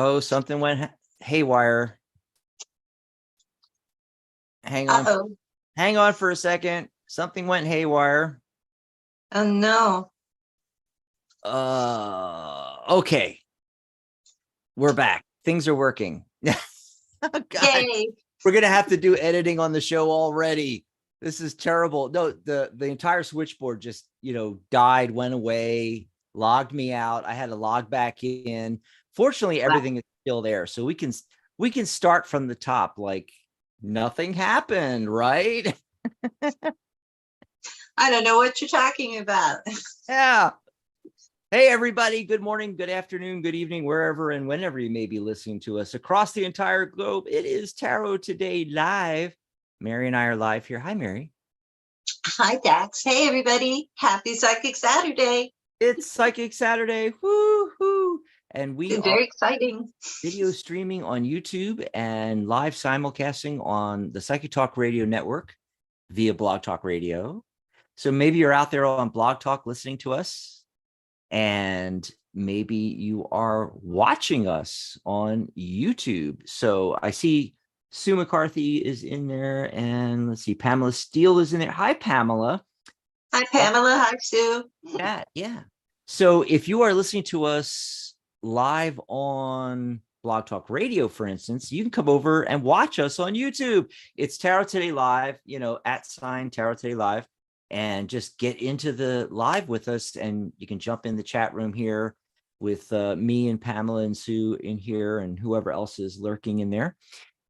Oh, something went haywire. Hang on. Uh-oh. Hang on for a second. Something went haywire. Oh, no. Okay. We're back. Things are working. Oh, God. Yay. We're going to have to do editing on the show already. This is terrible. No, the entire switchboard just, died, went away, logged me out. I had to log back in. Fortunately, everything is still there. So we can start from the top like nothing happened, right? I don't know what you're talking about. Yeah. Hey, everybody. Good morning, good afternoon, good evening, wherever and whenever you may be listening to us across the entire globe. It is Tarot Today Live. Mary and I are live here. Hi, Mary. Hi, Dax. Hey, everybody. Happy Psychic Saturday. It's Psychic Saturday. Woo-hoo. And we It's very exciting. Video streaming on YouTube and live simulcasting on the Psychic Talk Radio Network via Blog Talk Radio. So maybe you're out there on Blog Talk listening to us. And maybe you are watching us on YouTube. So I see Sue McCarthy is in there, and let's see, Pamela Steele is in there. Hi, Pamela. Hi, Pamela. Hi, Sue. Yeah. So if you are listening to us live on Blog Talk Radio, for instance, you can come over and watch us on YouTube. It's Tarot Today Live, @ Tarot Today Live. And just get into the live with us, and you can jump in the chat room here with me and Pamela and Sue in here and whoever else is lurking in there.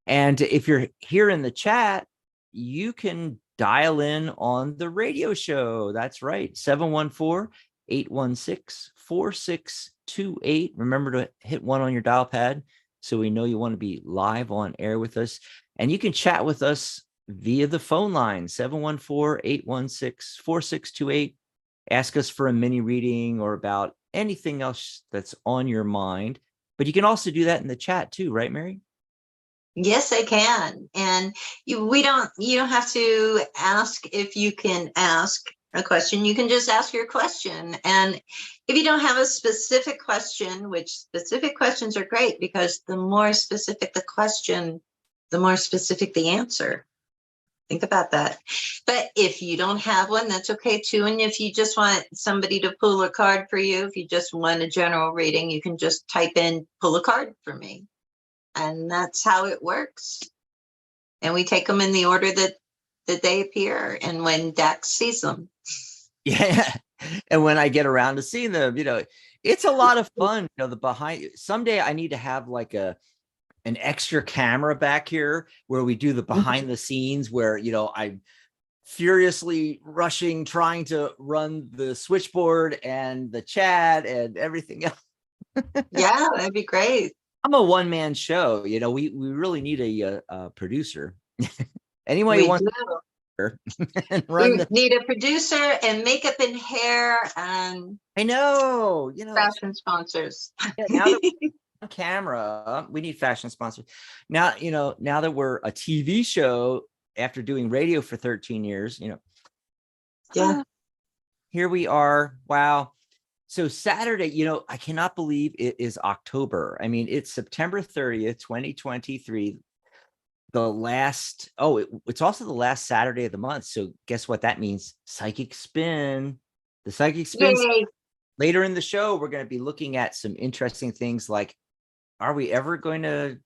And if you're here in the chat, you can dial in on the radio show. That's right, 714-816-4628. Remember to hit 1 on your dial pad so we know you want to be live on air with us. And you can chat with us via the phone line, 714-816-4628. Ask us for a mini reading or about anything else that's on your mind. But you can also do that in the chat too, right, Mary? Yes, I can. And you don't have to ask if you can ask a question. You can just ask your question. And if you don't have a specific question, which specific questions are great, because the more specific the question, the more specific the answer. Think about that. But if you don't have one, that's okay too. And if you just want somebody to pull a card for you, if you just want a general reading, you can just type in, pull a card for me. And that's how it works. And we take them in the order that they appear and when Dax sees them. Yeah. And when I get around to seeing them, it's a lot of fun. The behind, someday I need to have like an extra camera back here where we do the behind the scenes where, I'm furiously rushing, trying to run the switchboard and the chat and everything else. Yeah, that'd be great. I'm a one-man show. We really need a producer. Anyone We wants and run need a producer and makeup and hair and I know, fashion sponsors. Now that we're on camera, we need fashion sponsors. Now, now that we're a TV show after doing radio for 13 years, yeah. Here we are. Wow. So Saturday, I cannot believe it is October. I mean, it's September 30th, 2023. It's also the last Saturday of the month. So guess what that means? Psychic Spin. The Psychic Spin. Yay. Later in the show, we're going to be looking at some interesting things like, are we ever going to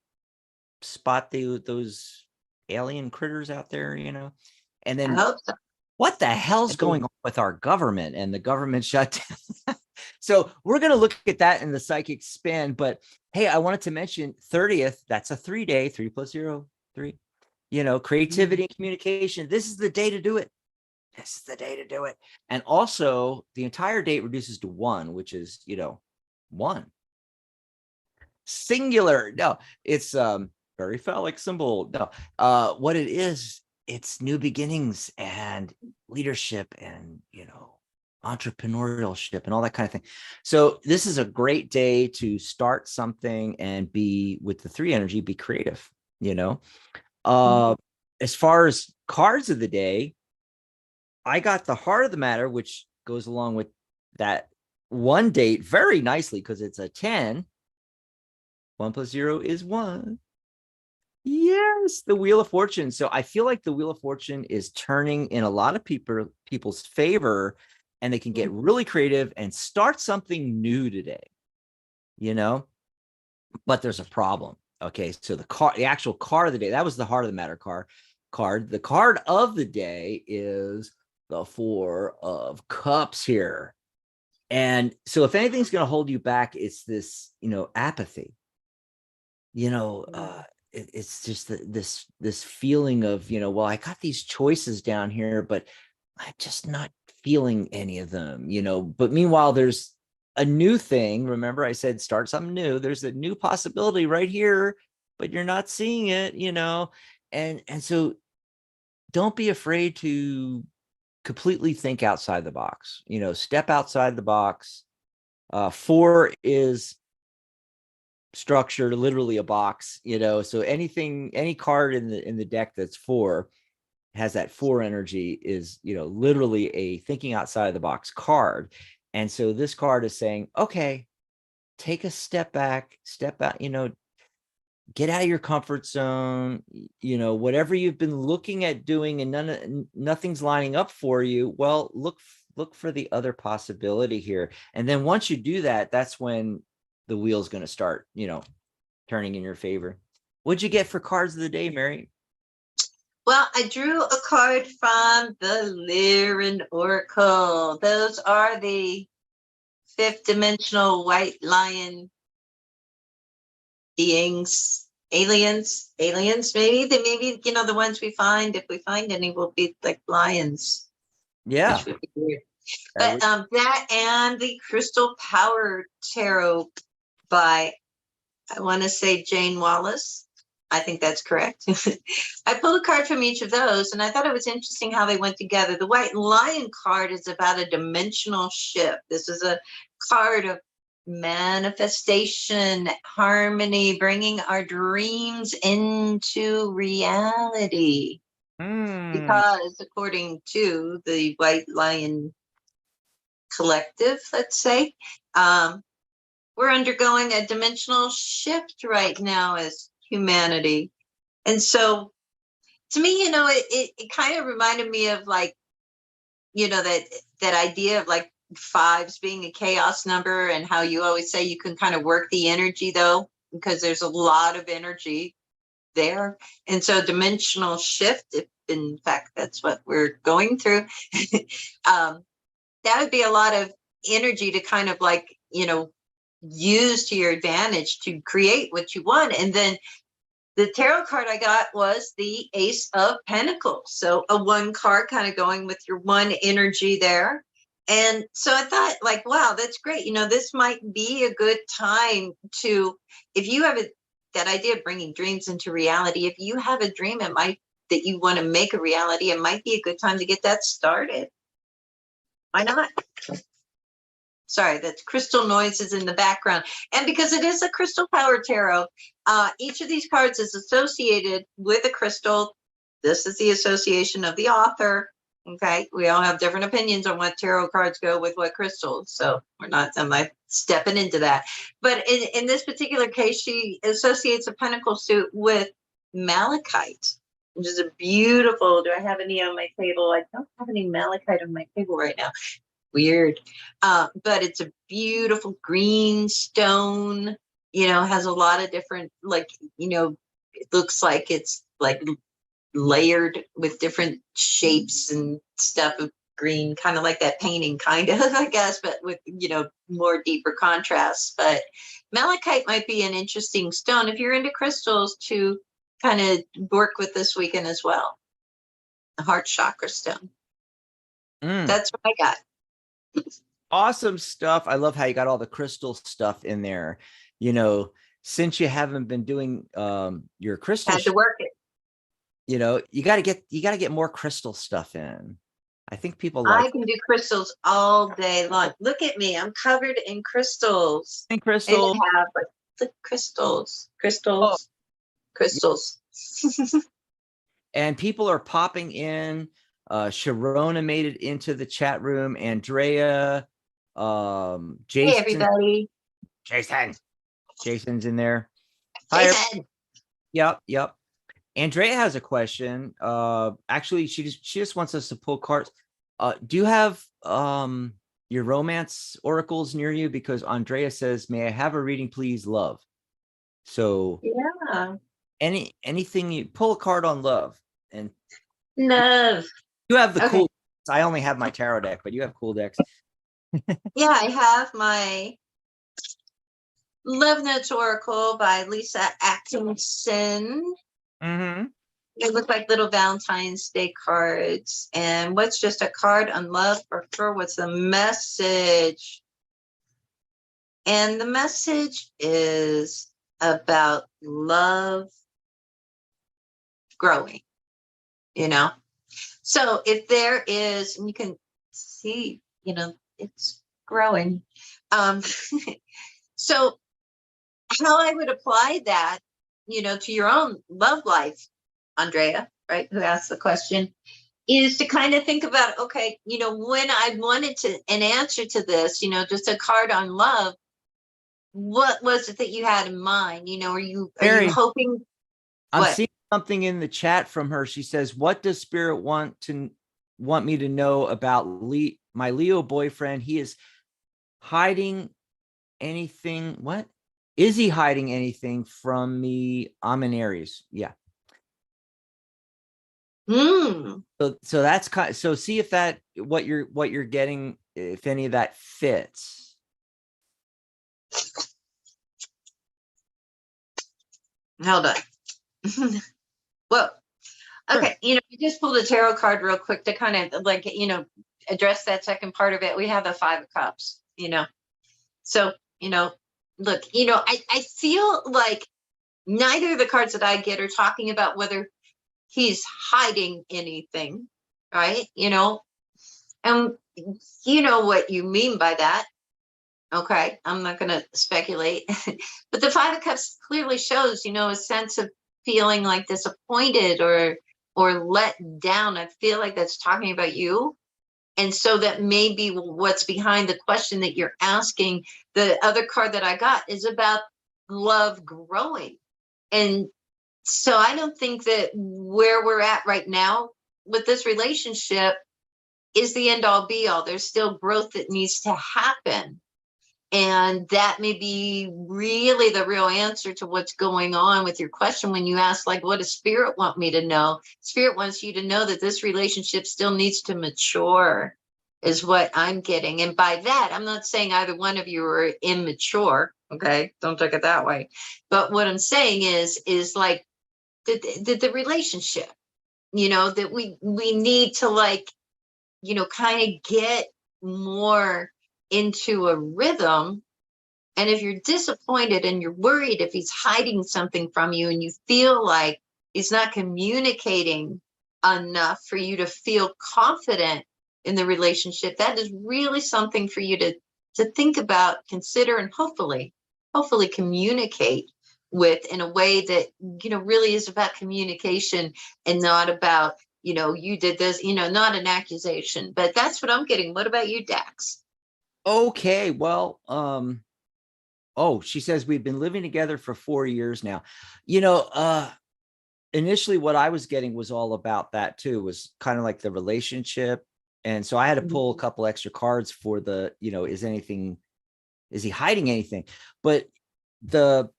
spot those alien critters out there, And then I hope so. What the hell's going on with our government and the government shutdown? So we're going to look at that in the Psychic Spin. But hey, I wanted to mention 30th. That's a 3-day, 3 + 0, 3. Creativity and communication. This is the day to do it. This is the day to do it. And also, the entire date reduces to 1, which is, 1. Singular. No, it's very phallic symbol. No, what it is, it's new beginnings and leadership and, entrepreneurship and all that kind of thing. So this is a great day to start something and be with the 3 energy, be creative, As far as cards of the day, I got the Heart of the Matter, which goes along with that one date very nicely because it's a 10. 1 plus 0 is 1. Yes, the Wheel of Fortune. So I feel like the Wheel of Fortune is turning in a lot of people's favor, and they can get really creative and start something new today, you know? But there's a problem. Okay, so the actual card of the day, that was the heart of the matter card. The card of the day is the 4 of Cups here. And so if anything's going to hold you back, it's this, apathy. It's just this feeling of, well, I got these choices down here, but I'm just not feeling any of them, but meanwhile, there's a new thing. Remember, I said, start something new. There's a new possibility right here, but you're not seeing it, and so don't be afraid to completely think outside the box, step outside the box. 4 is structure, literally a box, so any card in the deck that's 4 has that 4 energy is, literally a thinking outside of the box card. And so this card is saying, okay, take a step back, step out, get out of your comfort zone, whatever you've been looking at doing and nothing's lining up for you. Well, look for the other possibility here. And then once you do that, that's when the wheel's going to start, turning in your favor. What'd you get for cards of the day, Mary? Well, I drew a card from the Lyran Oracle. Those are the 5th dimensional white lion beings, aliens, maybe. They maybe, the ones we find, if we find any, will be like lions. Yeah. Which would be weird. But that and the Crystal Power Tarot by, I want to say, Jane Wallace. I think that's correct. I pulled a card from each of those, and I thought it was interesting how they went together. The White Lion card is about a dimensional shift. This is a card of manifestation, harmony, bringing our dreams into reality. Because according to the White Lion Collective, let's say, we're undergoing a dimensional shift right now as humanity. And so to me, it kind of reminded me of like, that idea of like 5s being a chaos number, and how you always say you can kind of work the energy though, because there's a lot of energy there. And so dimensional shift, if in fact that's what we're going through, that would be a lot of energy to kind of like, use to your advantage to create what you want. And then the tarot card I got was the Ace of Pentacles. So a 1 card kind of going with your 1 energy there. And so I thought, like, wow, that's great. This might be a good time to, if you have that idea of bringing dreams into reality, if you have a dream that you want to make a reality, it might be a good time to get that started. Why not? Sorry, that's crystal noises in the background. And because it is a Crystal Power Tarot, each of these cards is associated with a crystal. This is the association of the author. Okay, we all have different opinions on what tarot cards go with what crystals. So I'm not stepping into that. But in this particular case, she associates a pentacle suit with malachite, which is a beautiful, do I have any on my table? I don't have any malachite on my table right now. Weird. But it's a beautiful green stone, has a lot of different, like, it looks like it's like layered with different shapes and stuff of green, kind of like that painting, kind of, I guess, but with, more deeper contrasts. But malachite might be an interesting stone if you're into crystals to kind of work with this weekend as well. The heart chakra stone. That's what I got. Awesome stuff. I love how you got all the crystal stuff in there. Since you haven't been doing your crystal, had to work it. You got to get more crystal stuff in. I think people I can do crystals all day long. Look at me, I'm covered in crystals. And crystals. I have like the crystals. And people are popping in. Sharona made it into the chat room. Andrea, Jason. Hey everybody. Jason's in there. Hi. Jason. Yep. Andrea has a question. Actually, she just wants us to pull cards. Do you have your romance oracles near you? Because Andrea says, "May I have a reading, please, love?" So Yeah. anything you pull a card on love, and Love. you have the Okay. cool. I only have my tarot deck, but you have cool decks. Yeah, I have my Love Notes Oracle by Lisa Atkinson. Mm-hmm. They look like little Valentine's Day cards. And what's just a card on love for sure? What's the message? And the message is about love growing, you know? So if there is, and you can see, it's growing. So how I would apply that, to your own love life, Andrea, right, who asked the question, is to kind of think about, okay, when I wanted an answer to this, just a card on love, what was it that you had in mind? Are you Mary, hoping I'm what? seeing something in the chat from her. She says, "What does Spirit want me to know about my Leo boyfriend? He is hiding anything. What is he hiding anything from me? I'm an Aries." Yeah. So that's kind. So see if that what you're getting, if any of that fits. Hold on. Well, Sure. okay, we just pulled a tarot card real quick to kind of like, address that second part of it. We have the Five of Cups, So, look, I feel like neither of the cards that I get are talking about whether he's hiding anything, right? And you know what you mean by that. Okay, I'm not going to speculate. But the Five of Cups clearly shows, a sense of feeling like disappointed or let down. I feel like that's talking about you. And so that may be what's behind the question that you're asking. The other card that I got is about love growing. And so I don't think that where we're at right now with this relationship is the end all be all. There's still growth that needs to happen. And that may be really the real answer to what's going on with your question when you ask, like, what does Spirit want me to know? Spirit wants you to know that this relationship still needs to mature, is what I'm getting. And by that, I'm not saying either one of you are immature. Okay, don't take it that way. But what I'm saying is like the relationship, that we need to, like, kind of get more into a rhythm. And if you're disappointed and you're worried if he's hiding something from you and you feel like he's not communicating enough for you to feel confident in the relationship, that is really something for you to think about, consider, and hopefully communicate with, in a way that, really is about communication and not about, you did this, not an accusation. But that's what I'm getting. What about you, Dax? Okay. Well, oh, she says we've been living together for 4 years now. Initially what I was getting was all about that too, was kind of like the relationship. And so I had to pull a couple extra cards for the, is he hiding anything? But the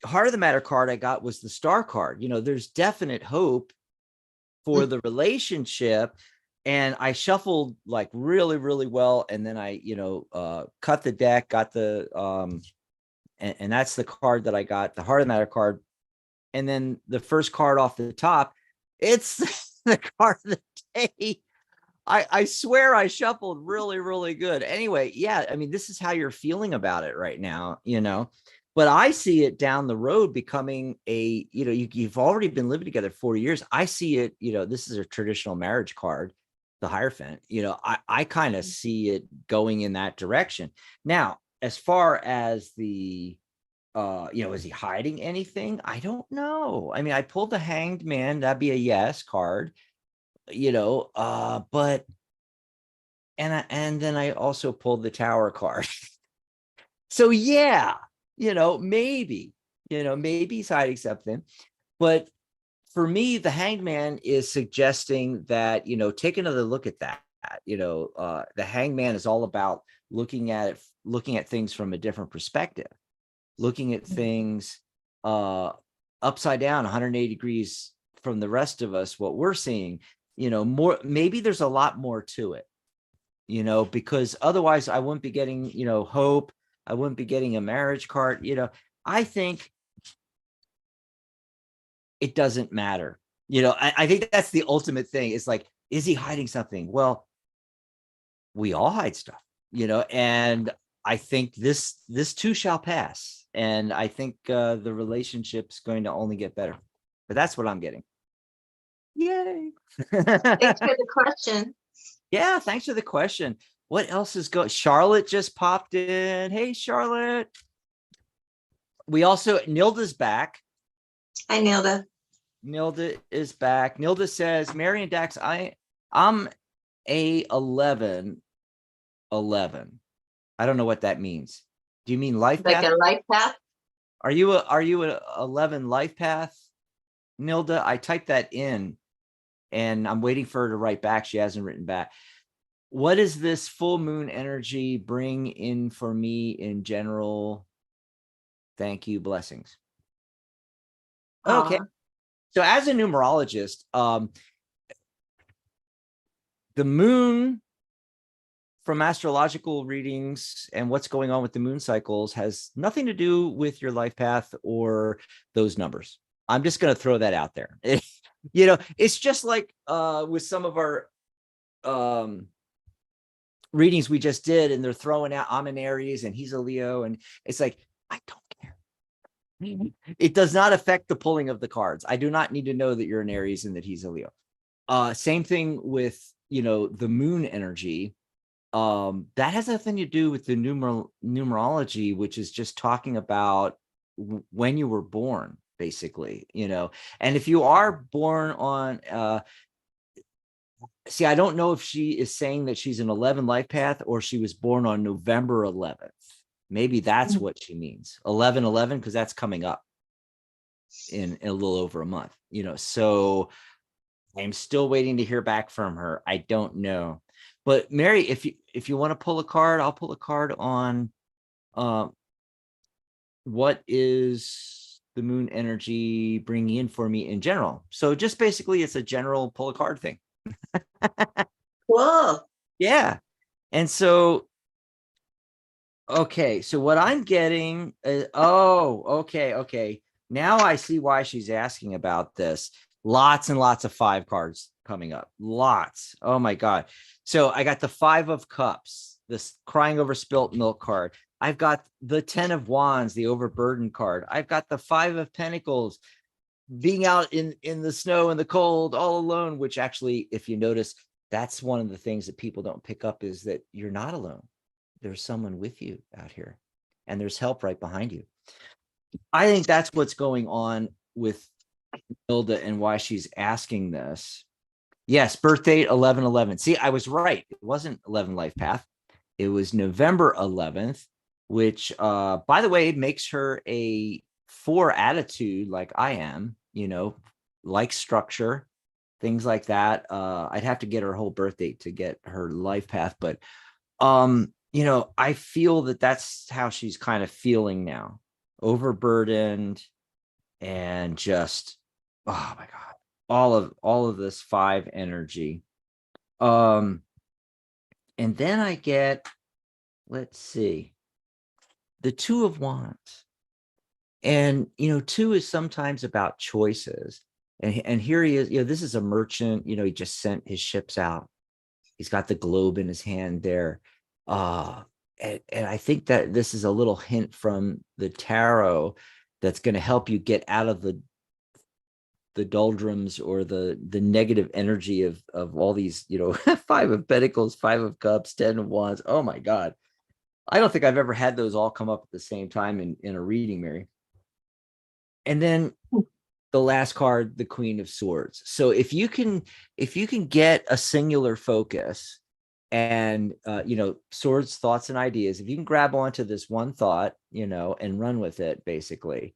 heart of the matter card I got was the star card. There's definite hope for the relationship. And I shuffled like really, really well. And then I, cut the deck, got the, and that's the card that I got, the heart of the matter card. And then the first card off the top, it's the card of the day. I swear I shuffled really, really good. Anyway, yeah, I mean, this is how you're feeling about it right now, but I see it down the road becoming you've already been living together 4 years. I see it, this is a traditional marriage card, the Hierophant. I kind of see it going in that direction. Now, as far as the is he hiding anything? I don't know. I mean, I pulled the Hanged Man, that'd be a yes card, but and then I also pulled the Tower card. So yeah, maybe. Maybe he's hiding something. But for me, the hangman is suggesting that, take another look at that. The hangman is all about looking at things from a different perspective, looking at things upside down 180 degrees from the rest of us, what we're seeing, more, maybe there's a lot more to it, because otherwise I wouldn't be getting, hope. I wouldn't be getting a marriage card. I think it doesn't matter. I think that's the ultimate thing. It's like, is he hiding something? Well, we all hide stuff, and I think this too shall pass. And I think the relationship's going to only get better. But that's what I'm getting. Yay. Thanks for the question. Yeah, thanks for the question. What else is going? Charlotte just popped in. Hey, Charlotte. We also, Nilda's back. Hi, Nilda. Nilda is back. Nilda says, Mary and Dax, I'm a 11. I don't know what that means. Do you mean life Like path? a life path? Are you a 11 life path, Nilda? I typed that in and I'm waiting for her to write back. She hasn't written back. What does this full moon energy bring in for me in general? Thank you. Blessings. Okay. So as a numerologist, the moon, from astrological readings and what's going on with the moon cycles, has nothing to do with your life path or those numbers. I'm just going to throw that out there. It's just like with some of our readings we just did, and they're throwing out, I'm an Aries and he's a Leo. And it's like, I don't care. It does not affect the pulling of the cards. I do not need to know that you're an Aries and that he's a Leo. Same thing with, the moon energy. That has nothing to do with the numerology, which is just talking about when you were born, basically, and if you are born on, see, I don't know if she is saying that she's an 11 life path or she was born on November 11th. Maybe that's what she means. 11/11, because that's coming up in a little over a month, so I'm still waiting to hear back from her. I don't know. But Mary, if you want to pull a card, I'll pull a card on what is the moon energy bringing in for me in general. So just basically, it's a general pull a card thing. Cool. Yeah. And so, okay. So what I'm getting is, okay. Now I see why she's asking about this. Lots and lots of 5 cards coming up. Lots. Oh my God. So I got the 5 of Cups, this crying over spilt milk card. I've got the 10 of Wands, the overburdened card. I've got the 5 of Pentacles, being out in the snow and the cold all alone, which actually, if you notice, that's one of the things that people don't pick up, is that you're not alone. There's someone with you out here, and there's help right behind you. I think that's what's going on with Hilda and why she's asking this. Yes, birth date 11/11. See, I was right. It wasn't 11 life path. It was November 11th, which, by the way, makes her a 4 attitude, like I am, like structure, things like that. I'd have to get her whole birth date to get her life path, but I feel that that's how she's kind of feeling now, overburdened, and just, oh my God, all of this 5 energy. And then I get, let's see, the 2 of Wands. And 2 is sometimes about choices. And here he is, this is a merchant, he just sent his ships out. He's got the globe in his hand there. And I think that this is a little hint from the tarot that's going to help you get out of the doldrums or the negative energy of all these, 5 of Pentacles, 5 of Cups, 10 of Wands. Oh my God. I don't think I've ever had those all come up at the same time in a reading, Mary. And then the last card, the Queen of Swords. So if you can get a singular focus and, swords, thoughts, and ideas, if you can grab onto this one thought, and run with it, basically,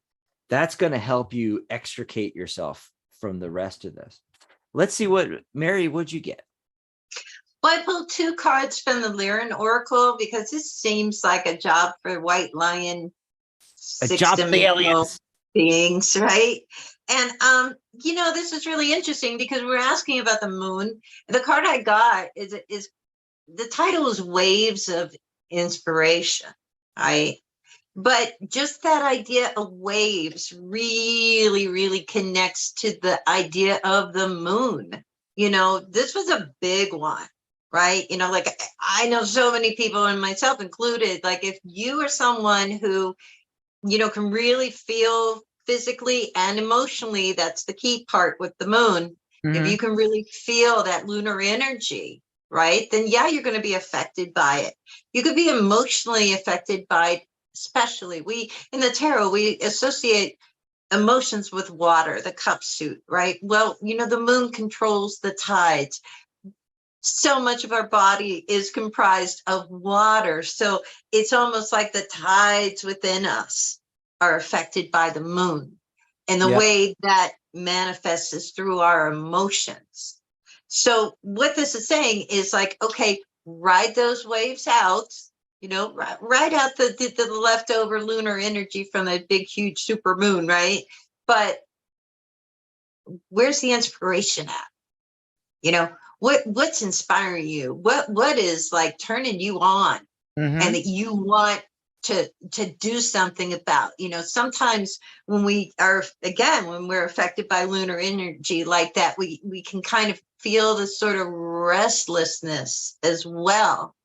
That's going to help you extricate yourself from the rest of this. Let's see what, Mary, what'd you get? Well, I pulled 2 cards from the Lyran Oracle because this seems like a job for white lion, A job for the aliens. beings, right? And this is really interesting because we're asking about the moon. The card I got is the title is Waves of Inspiration, right? But just that idea of waves really, really connects to the idea of the moon. This was a big one, right? Like I know so many people, and myself included, like if you are someone who, can really feel physically and emotionally, that's the key part with the moon. If you can really feel that lunar energy, right, then yeah, you're going to be affected by it. You could be emotionally affected by it. Especially we in the tarot, we associate emotions with water, the cup suit, right? Well, the moon controls the tides. So much of our body is comprised of water. So it's almost like the tides within us are affected by the moon. And the way that manifests is through our emotions. So what this is saying is like, okay, ride those waves out, ride out the leftover lunar energy from the big, huge super moon, right? But where's the inspiration at? What's inspiring you? What is like turning you on, and that you want to do something about? Sometimes when we're affected by lunar energy like that, we can kind of feel this sort of restlessness as well.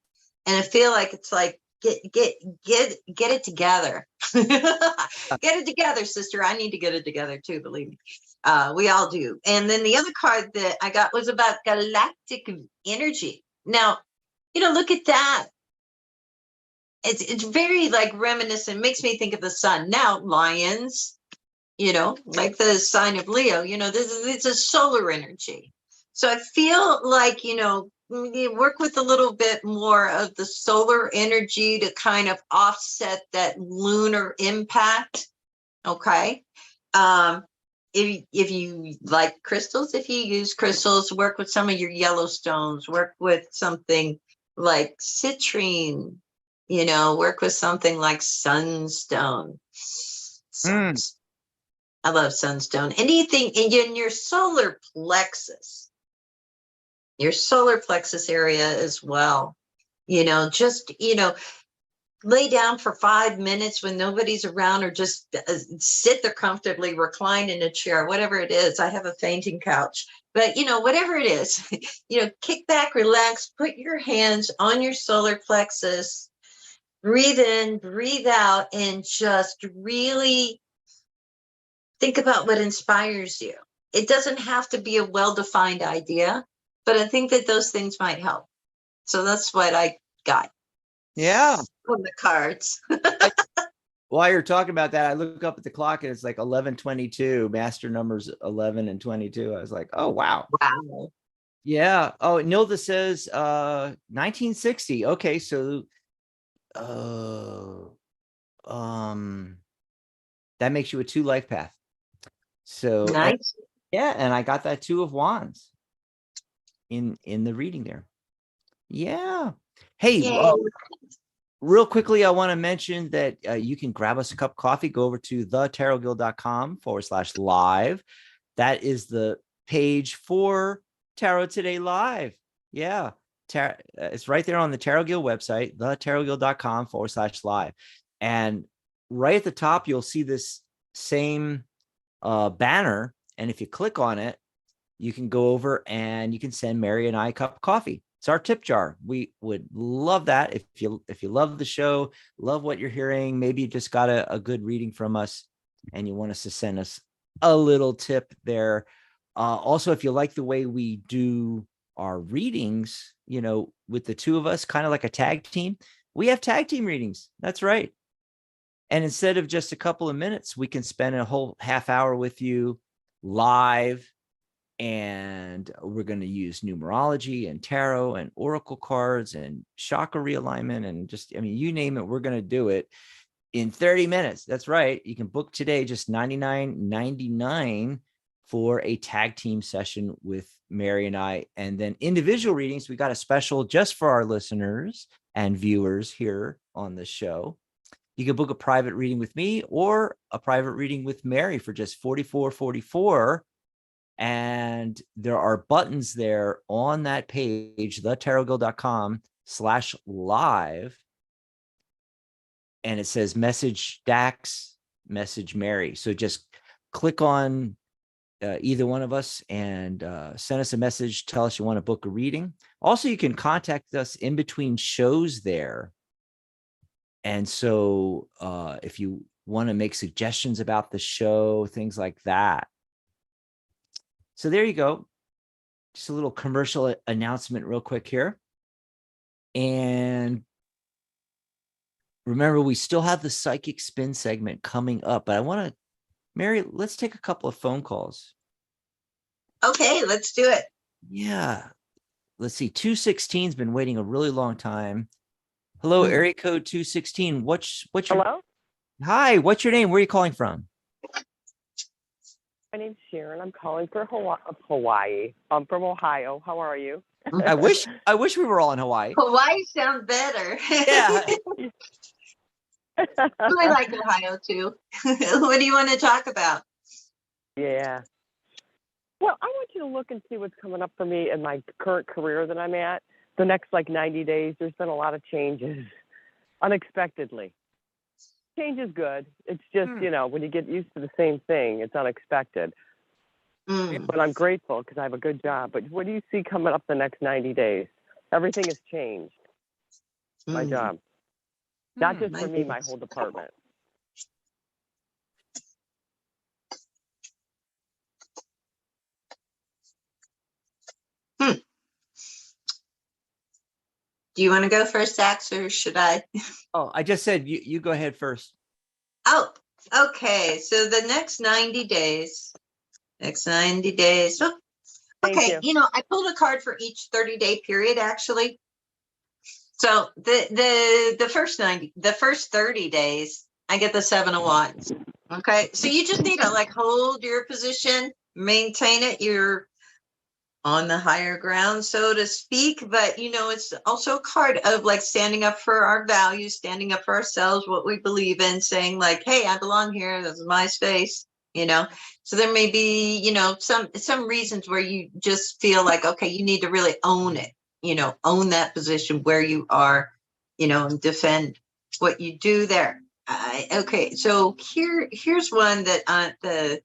And I feel like it's like get it together. Get it together, sister. I need to get it together too, believe me. We all do. And then the other card that I got was about galactic energy. Now, look at that. It's very like reminiscent, makes me think of the sun. Now, lions, like the sign of Leo, it's a solar energy. So I feel like, you work with a little bit more of the solar energy to kind of offset that lunar impact. Okay. If you like crystals, if you use crystals, work with some of your Yellowstones, work with something like citrine, work with something like sunstone. I love sunstone. Anything in your solar plexus area as well. Just, lay down for 5 minutes when nobody's around, or just sit there comfortably, recline in a chair, whatever it is. I have a fainting couch, but whatever it is, kick back, relax, put your hands on your solar plexus, breathe in, breathe out, and just really think about what inspires you. It doesn't have to be a well-defined idea, but I think that those things might help. So that's what I got. Yeah. From the cards. While you're talking about that, I look up at the clock and it's like 11:22, master numbers 11 and 22. I was like, oh, wow. Wow. Yeah. Oh, Nilda says 1960. Okay. So that makes you a 2 life path. So nice. And I got that 2 of wands in the reading there. Yeah. Hey, real quickly, I want to mention that you can grab us a cup of coffee. Go over to thetarotguild.com/live. That is the page for Tarot Today Live. Yeah. It's right there on the Tarot Guild website, thetarotguild.com/live. And right at the top, you'll see this same banner. And if you click on it, you can go over and you can send Mary and I a cup of coffee. It's our tip jar. We would love that. If you love the show, love what you're hearing, maybe you just got a good reading from us and you want us to send us a little tip there. Also, if you like the way we do our readings, with the 2 of us, kind of like a tag team, we have tag team readings. That's right. And instead of just a couple of minutes, we can spend a whole half hour with you live. And we're going to use numerology and tarot and oracle cards and chakra realignment and just, you name it, we're going to do it. in 30 minutes. That's right. You can book today, just $99.99 for a tag team session with Mary and I. And then individual readings, we got a special just for our listeners and viewers here on the show. You can book a private reading with me or a private reading with Mary for just $44.44. And there are buttons there on that page, thetarotguild.com/live. And it says message Dax, message Mary. So just click on either one of us and send us a message. Tell us you want to book a reading. Also, you can contact us in between shows there. And so if you want to make suggestions about the show, things like that. So there you go. Just a little commercial announcement real quick here. And remember, we still have the psychic spin segment coming up, but I want to, Mary, let's take a couple of phone calls. Okay, let's do it. Yeah. Let's see. 216's been waiting a really long time. Hello, area code 216. What's your Hello? Hi, what's your name? Where are you calling from? My name's Sharon. I'm calling for Hawaii. I'm from Ohio. How are you? I wish we were all in Hawaii. Hawaii sounds better. Yeah. I like Ohio too. What do you want to talk about? Yeah. Well, I want you to look and see what's coming up for me in my current career that I'm at. The next 90 days, there's been a lot of changes unexpectedly. Change is good. It's just, when you get used to the same thing, it's unexpected. But I'm grateful because I have a good job. But what do you see coming up the next 90 days? Everything has changed. My job. Not just for me, my whole department. Do you want to go first, Dax, or should I? Oh, I just said you go ahead first. Oh, okay. So the next 90 days. Oh, okay. I pulled a card for each 30-day period, actually. So the first 30 days, I get the 7 of Wands. Okay. So you just need to hold your position, maintain it. You're on the higher ground, so to speak. But it's also a card of standing up for our values, standing up for ourselves, what we believe in, saying hey, I belong here, this is my space. So there may be some reasons where you just feel okay, you need to really own it, own that position where you are, and defend what you do there. Okay, so here's one that the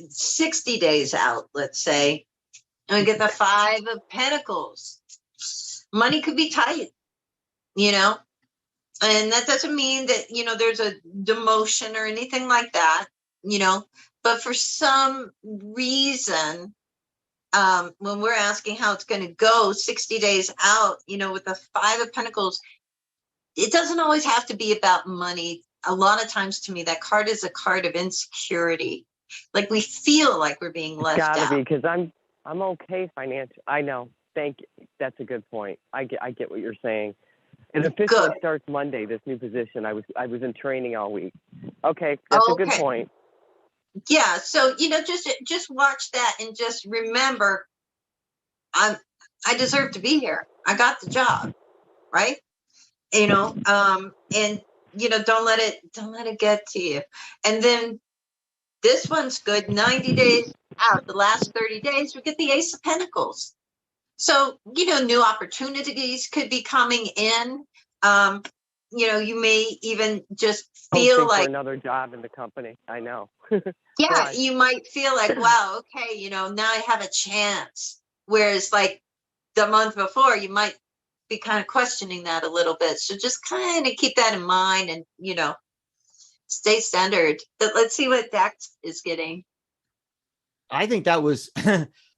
60 days out, let's say, and we get the 5 of Pentacles. Money could be tight, and that doesn't mean that, there's a demotion or anything like that, but for some reason, when we're asking how it's going to go 60 days out, with the 5 of Pentacles, it doesn't always have to be about money. A lot of times to me, that card is a card of insecurity. We feel like we're being left out. It's gotta be, because I'm okay financially. I know. Thank you. That's a good point. I get what you're saying. It officially starts Monday, this new position. I was in training all week. Okay, that's a good point. Yeah, so just watch that and just remember, I deserve to be here. I got the job, right? And don't let it get to you. And then this one's good. 90 days out, the last 30 days, we get the Ace of Pentacles. So, new opportunities could be coming in. You may even just feel for another job in the company. I know. Yeah, you might feel wow, okay, now I have a chance. Whereas the month before, you might be kind of questioning that a little bit. So just kind of keep that in mind and, stay centered. But let's see what Dax is getting. I think that was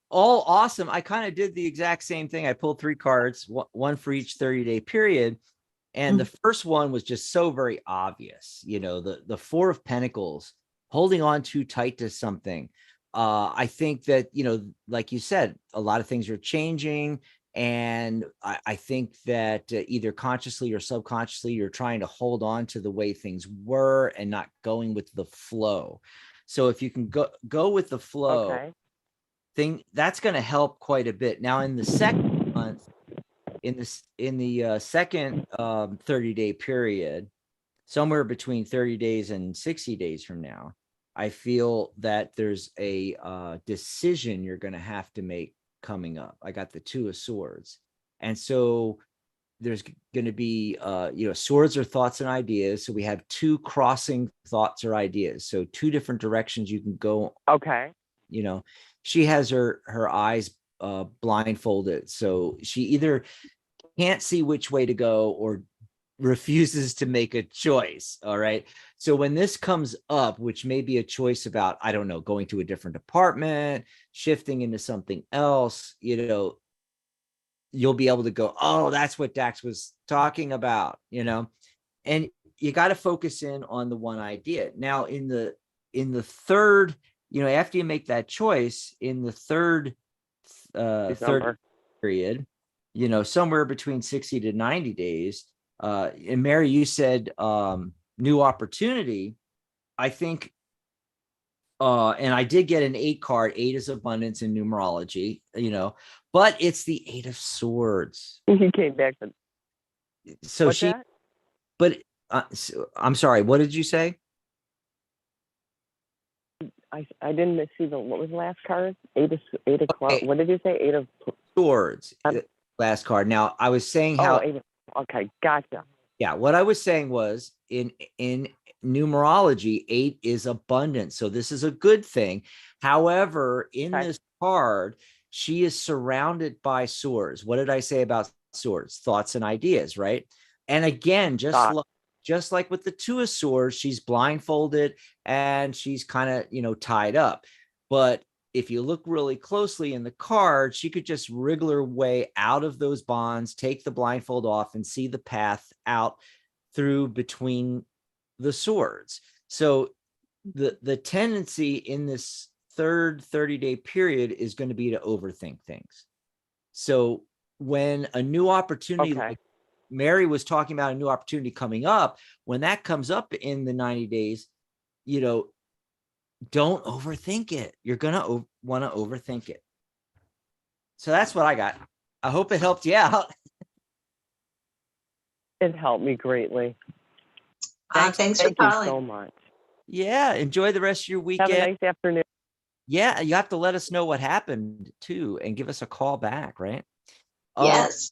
all awesome. I kind of did the exact same thing. I pulled 3 cards, one for each 30-day period. And the first one was just so very obvious. The 4 of Pentacles, holding on too tight to something. I think that, like you said, a lot of things are changing And I think that either consciously or subconsciously, you're trying to hold on to the way things were and not going with the flow. So if you can go with the flow that's going to help quite a bit. Now in the second month, in the second 30-day period, somewhere between 30 days and 60 days from now, I feel that there's a decision you're going to have to make coming up. I got the Two of Swords. And so there's going to be, swords are thoughts and ideas. So we have two crossing thoughts or ideas. So two different directions you can go. Okay. She has her eyes blindfolded. So she either can't see which way to go or refuses to make a choice. All right. So when this comes up, which may be a choice about, I don't know, going to a different department, shifting into something else, you'll be able to go, oh, that's what Dax was talking about, and you got to focus in on the one idea. Now in the third, after you make that choice in the third period, somewhere between 60 to 90 days, and Mary, you said new opportunity. I think, and I did get an 8 card. 8 is abundance in numerology, but it's the 8 of Swords. He came back. So What's that? But I'm sorry. What did you say? I didn't see what was the last card? 8 of Okay. What did you say? 8 of Swords. Last card. Now I was saying how. Okay, gotcha. Yeah, what I was saying was in numerology, 8 is abundance. So this is a good thing. However, in this card, she is surrounded by swords. What did I say about swords? Thoughts and ideas, right? And again, just like with the Two of Swords, she's blindfolded and she's kind of, tied up. But if you look really closely in the card, she could just wriggle her way out of those bonds, take the blindfold off, and see the path out through between the swords. So the tendency in this third 30-day period is going to be to overthink things. So when a new opportunity, like Mary was talking about a new opportunity coming up, when that comes up in the 90 days, don't overthink it. You're going to want to overthink it. So that's what I got. I hope it helped you out. It helped me greatly. Thanks for calling. Thank you so much. Yeah. Enjoy the rest of your weekend. Have a nice afternoon. Yeah. You have to let us know what happened too and give us a call back, right? Yes.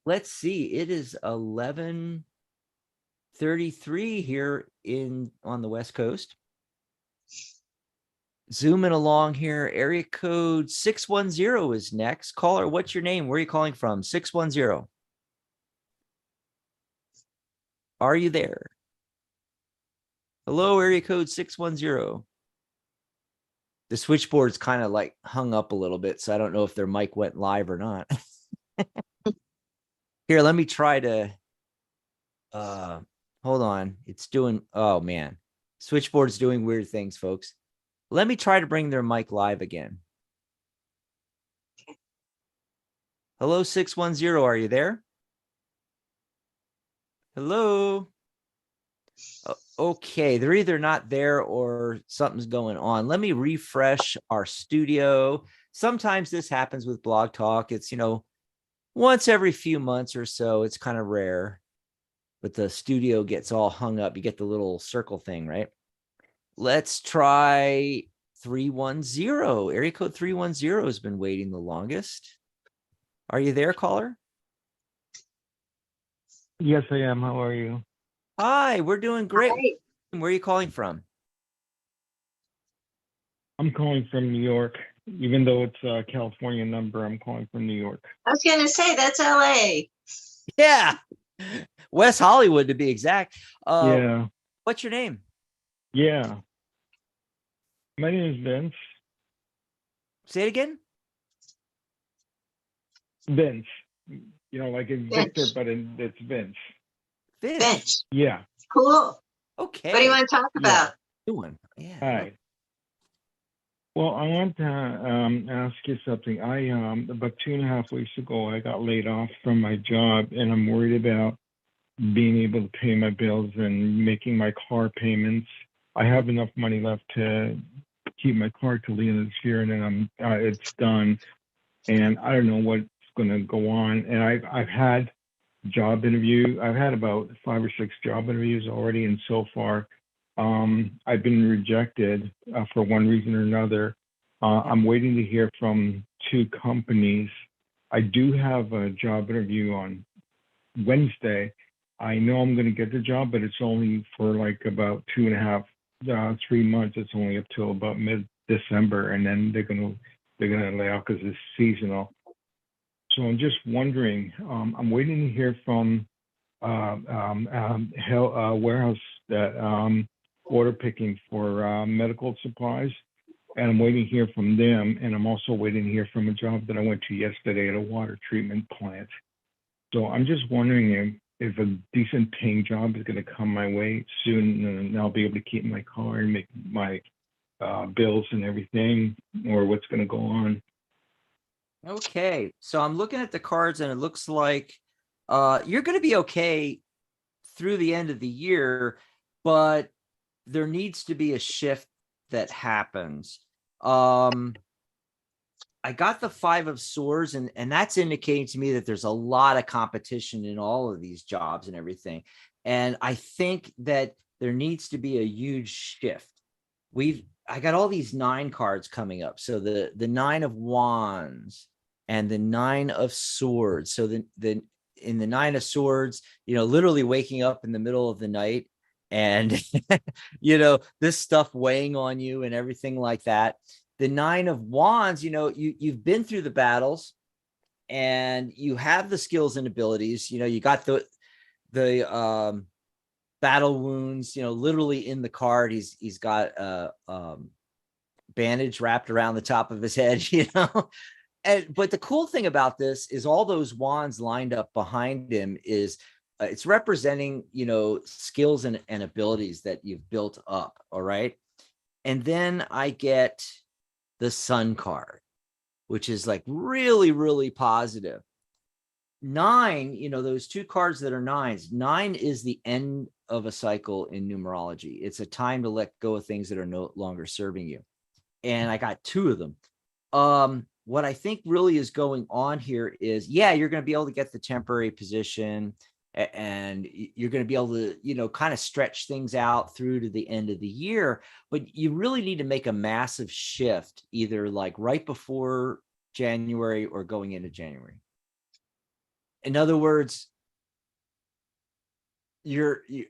Let's see. It is 11:33 here on the West Coast. Zooming along here. Area code 610 is next. Caller, what's your name? Where are you calling from? 610. Are you there? Hello, area code 610. The switchboard's kind of like hung up a little bit, so I don't know if their mic went live or not. Here, let me try to hold on. It's doing, oh man. Switchboard's doing weird things, folks. Let me try to bring their mic live again. Hello, 610. Are you there? Hello. Okay, they're either not there or something's going on. Let me refresh our studio. Sometimes this happens with Blog Talk. It's, once every few months or so. It's kind of rare, but the studio gets all hung up. You get the little circle thing, right? Let's try 310. Area code 310 has been waiting the longest. Are you there, caller? Yes, I am. How are you? Hi, we're doing great. Hi. Where are you calling from? I'm calling from New York. Even though it's a California number, I'm calling from New York. I was going to say that's LA. Yeah. West Hollywood, to be exact. Yeah. What's your name? Yeah. My name is Vince. Say it again. Vince. Like it's Victor, but it's Vince. Vince. Yeah. Cool. Okay. What do you want to talk about? Doing. Yeah. Hi. Well, I want to ask you something. I about 2.5 weeks ago, I got laid off from my job, and I'm worried about being able to pay my bills and making my car payments. I have enough money left to keep my car till the end of this year, and then it's done. And I don't know what's going to go on. And I've had I've had about 5 or 6 job interviews already, and so far, I've been rejected for one reason or another. I'm waiting to hear from 2 companies. I do have a job interview on Wednesday. I know I'm going to get the job, but it's only for like about 2.5, 3 months. It's only up till about mid-December, and then they're gonna lay off because it's seasonal. So I'm just wondering. I'm waiting to hear from warehouse that order picking for medical supplies, and I'm waiting to hear from them. And I'm also waiting to hear from a job that I went to yesterday at a water treatment plant. So I'm just wondering if a decent paying job is going to come my way soon, and I'll be able to keep my car and make my bills and everything, or what's going to go on. Okay, so I'm looking at the cards, and it looks like you're going to be okay through the end of the year, but there needs to be a shift that happens. I got the 5 of Swords, and that's indicating to me that there's a lot of competition in all of these jobs and everything. And I think that there needs to be a huge shift. I got all these 9 cards coming up. So the 9 of Wands and the 9 of Swords. So in the 9 of Swords, literally waking up in the middle of the night and, this stuff weighing on you and everything like that. The 9 of Wands, you've been through the battles and you have the skills and abilities. You got the battle wounds, literally in the card. He's got a bandage wrapped around the top of his head, but the cool thing about this is all those wands lined up behind him is it's representing, skills and abilities that you've built up. All right. And then I get the Sun card, which is like really, really positive. 9, those 2 cards that are 9s. 9 is the end of a cycle in numerology. It's a time to let go of things that are no longer serving you. And I got 2 of them. What I think really is going on here is, you're going to be able to get the temporary position, and you're going to be able to, kind of stretch things out through to the end of the year. But you really need to make a massive shift, either like right before January or going into January. In other words, I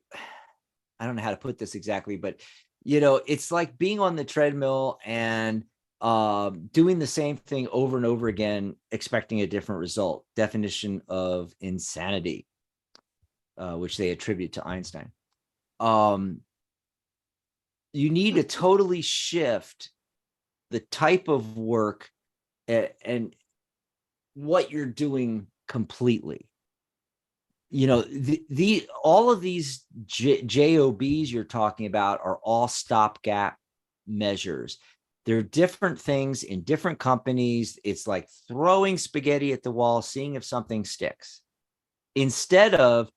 don't know how to put this exactly, but it's like being on the treadmill and doing the same thing over and over again, expecting a different result. Definition of insanity, which they attribute to Einstein. You need to totally shift the type of work and what you're doing completely. All of these JOBs you're talking about are all stopgap measures. They're different things in different companies. It's like throwing spaghetti at the wall, seeing if something sticks, instead of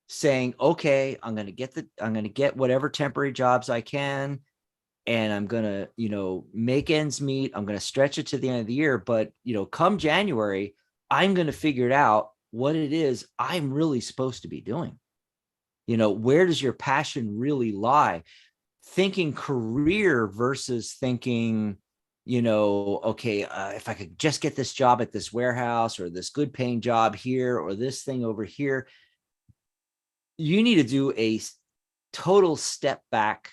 saying, okay, I'm going to get whatever temporary jobs I can, and I'm going to, make ends meet. I'm going to stretch it to the end of the year. But, come January, I'm going to figure it out what it is I'm really supposed to be doing. Where does your passion really lie? Thinking career versus thinking, okay, if I could just get this job at this warehouse, or this good paying job here, or this thing over here. You need to do a total step back,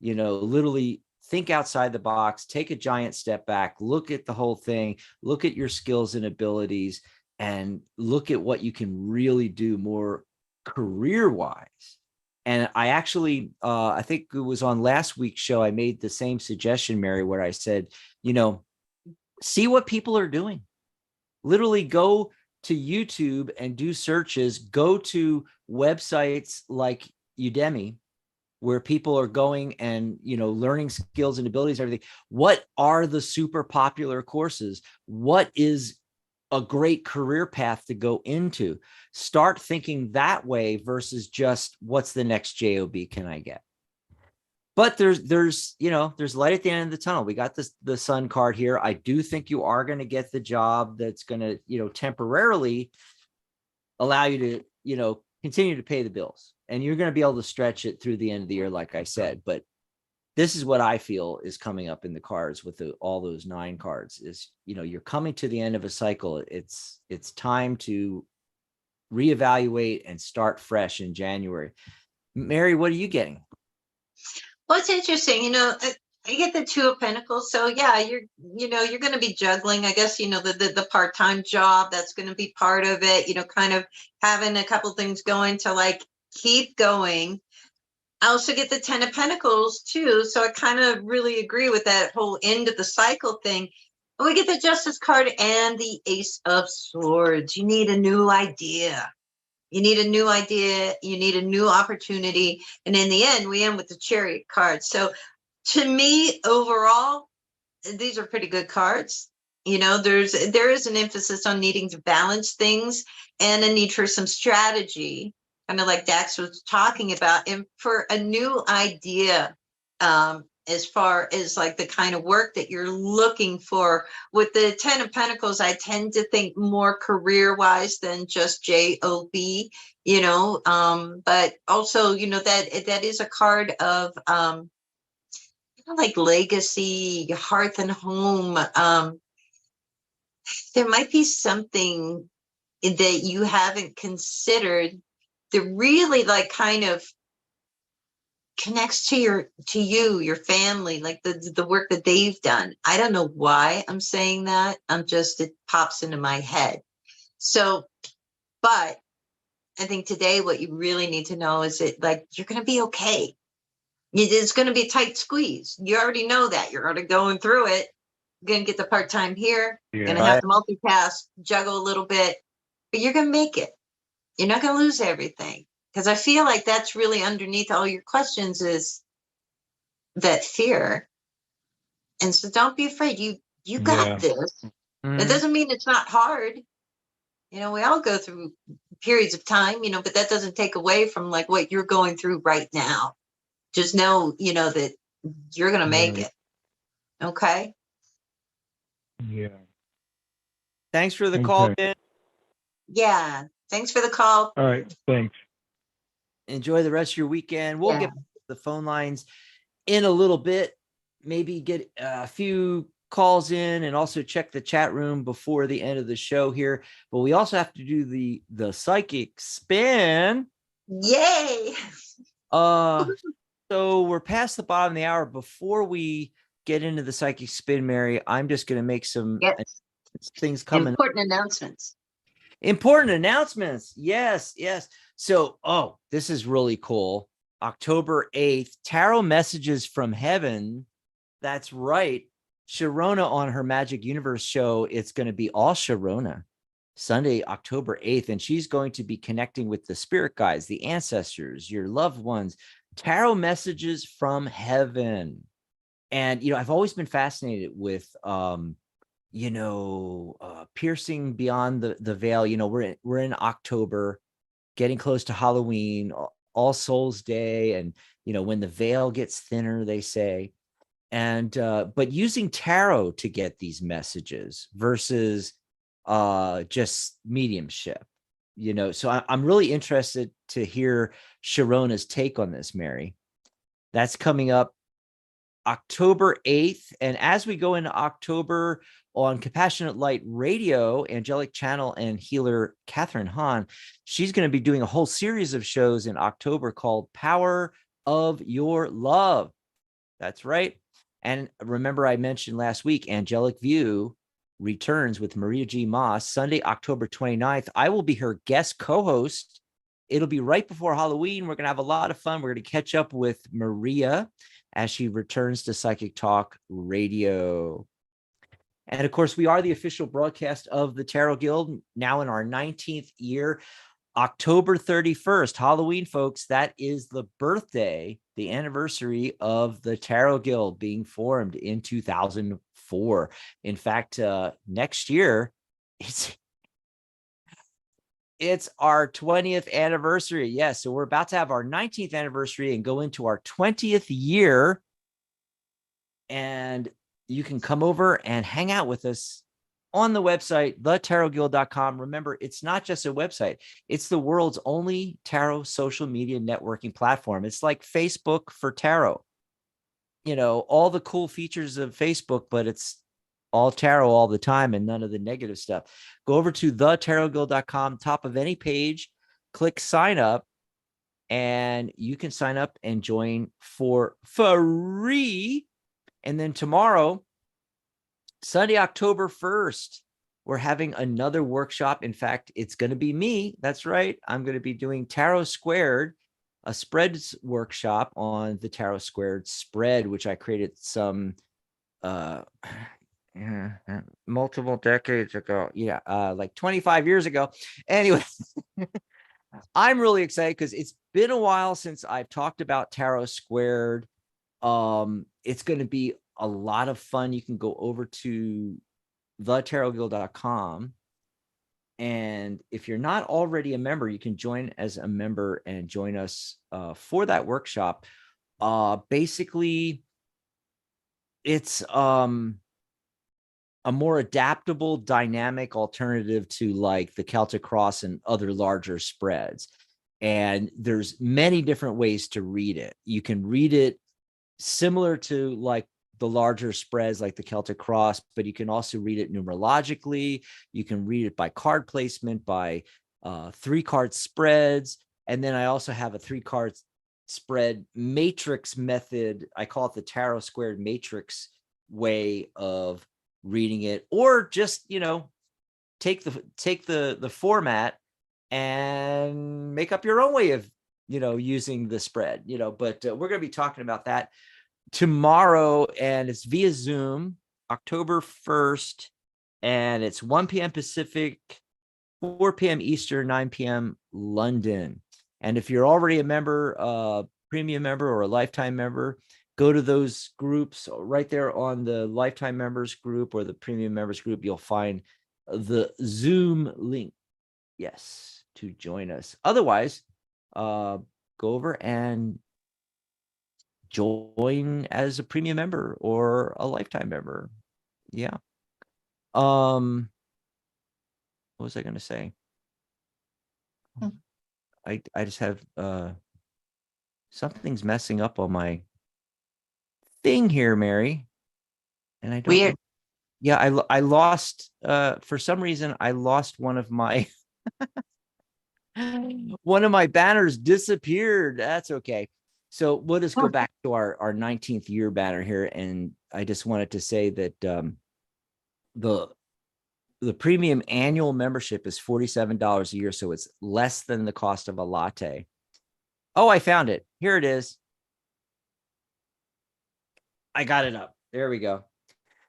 literally think outside the box, take a giant step back, look at the whole thing, look at your skills and abilities, and look at what you can really do more career-wise. And I actually, I think it was on last week's show, I made the same suggestion, Mary, where I said, see what people are doing. Literally go to YouTube and do searches, go to websites like Udemy, where people are going and, learning skills and abilities, everything. What are the super popular courses? What is a great career path to go into? Start thinking that way versus just what's the next job can I get? But there's light at the end of the tunnel. We got the sun card here. I do think you are going to get the job that's going to, temporarily allow you to, continue to pay the bills, and you're going to be able to stretch it through the end of the year, like I said. But this is what I feel is coming up in the cards with all those 9 cards is, you're coming to the end of a cycle. It's time to reevaluate and start fresh in January. Mary, what are you getting? Well, it's interesting, I get the 2 of Pentacles. So yeah, you're going to be juggling, I guess, the part-time job, that's going to be part of it, kind of having a couple things going to like keep going. I also get the 10 of Pentacles too. So I kind of really agree with that whole end of the cycle thing. And we get the Justice card and the Ace of Swords. You need a new idea. You need a new idea. You need a new opportunity. And in the end, we end with the Chariot card. So to me, overall, these are pretty good cards. There is an emphasis on needing to balance things and a need for some strategy, kind of like Dax was talking about, and for a new idea, as far as like the kind of work that you're looking for. With the 10 of Pentacles, I tend to think more career wise than just job, but also, that is a card of, like legacy, hearth and home. There might be something that you haven't considered that really like kind of connects to your family, like the work that they've done. I don't know why I'm saying that. It pops into my head. So, but I think today what you really need to know is that like you're going to be okay. It's going to be a tight squeeze. You already know that. You're already going through it. You're going to get the part-time here. You're going to have to multitask, juggle a little bit, but you're going to make it. You're not going to lose everything. Because I feel like that's really underneath all your questions is that fear. And so don't be afraid. You got this. That doesn't mean it's not hard. We all go through periods of time, but that doesn't take away from like what you're going through right now. Just know, that you're going to make it. Okay. Yeah. Thanks for the call, Ben. Yeah. Thanks for the call. All right. Thanks. Enjoy the rest of your weekend. We'll get the phone lines in a little bit, maybe get a few calls in and also check the chat room before the end of the show here. But we also have to do the psychic spin. Yay. So we're past the bottom of the hour. Before we get into the psychic spin, Mary, I'm just going to make some things coming. Important announcements. Yes. So, this is really cool. October 8th, Tarot Messages from Heaven. That's right. Sharona on her Magic Universe show. It's going to be all Sharona. Sunday, October 8th. And she's going to be connecting with the spirit guides, the ancestors, your loved ones. Tarot Messages from Heaven. And, I've always been fascinated with, piercing beyond the veil. We're in October, getting close to Halloween, All Souls Day. And, when the veil gets thinner, they say, and, but using tarot to get these messages versus, just mediumship, so I'm really interested to hear Sharona's take on this, Mary. That's coming up October 8th. And as we go into October on Compassionate Light Radio, angelic channel and healer Catherine Hahn, she's going to be doing a whole series of shows in October called Power of Your Love. That's right. And remember, I mentioned last week, Angelic View returns with Maria G. Moss, Sunday, October 29th. I will be her guest co-host. It'll be right before Halloween. We're going to have a lot of fun. We're going to catch up with Maria as she returns to Psychic Talk Radio. And of course, we are the official broadcast of the Tarot Guild, now in our 19th year. October 31st, Halloween, folks, that is the birthday, the anniversary of the Tarot Guild being formed in 2004. In fact, next year, it's our 20th anniversary. Yes, so we're about to have our 19th anniversary and go into our 20th year. And you can come over and hang out with us on the website, thetarotguild.com. Remember, it's not just a website. It's the world's only tarot social media networking platform. It's like Facebook for tarot. You know, all the cool features of Facebook, but it's all tarot all the time and none of the negative stuff. Go over to thetarotguild.com, top of any page, click sign up, and you can sign up and join for free. And then tomorrow, Sunday, October 1st, we're having another workshop. In fact, it's going to be me. That's right. I'm going to be doing Tarot Squared, a spreads workshop on the Tarot Squared spread, which I created some multiple decades ago. Yeah, like 25 years ago. Anyway, I'm really excited because it's been a while since I've talked about Tarot Squared. It's going to be a lot of fun. You can go over to thetarotguild.com. And if you're not already a member, you can join as a member and join us for that workshop. Basically, it's a more adaptable, dynamic alternative to like the Celtic Cross and other larger spreads. And there's many different ways to read it. You can read it similar to like the larger spreads like the Celtic Cross, but you can also read it numerologically. You can read it by card placement, by 3-card spreads. And then I also have a 3-card spread matrix method. I call it the Tarot Squared matrix way of reading it, or just, you know, take the format and make up your own way of, you know, using the spread, you know. But we're going to be talking about that tomorrow, and it's via Zoom, October 1st, and it's 1 p.m. Pacific, 4 p.m. Eastern, 9 p.m. London. And if you're already a member, premium member or a lifetime member, go to those groups right there on the lifetime members group or the premium members group. You'll find the Zoom link, yes, to join us. Otherwise, go over and join as a premium member or a lifetime member. Yeah. What was I going to say? I just have something's messing up on my thing here, Mary. And I don't Weird. know. Yeah, I lost for some reason I lost one of my banners disappeared. That's okay. So we'll just go back to our 19th year banner here. And I just wanted to say that the premium annual membership is $47 a year. So it's less than the cost of a latte. Oh, I found it. Here it is. I got it up. There we go.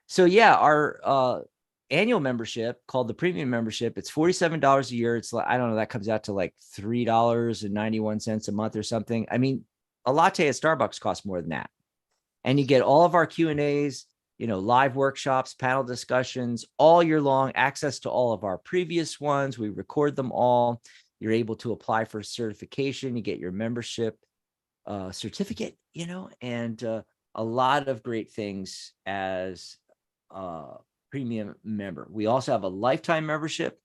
So yeah, our annual membership called the premium membership, it's $47 a year. It's like, I don't know, that comes out to like $3.91 a month or something. I mean, a latte at Starbucks costs more than that. And you get all of our Q&As, you know, live workshops, panel discussions all year long, access to all of our previous ones. We record them all. You're able to apply for certification. You get your membership certificate, you know, and a lot of great things as premium member. We also have a lifetime membership,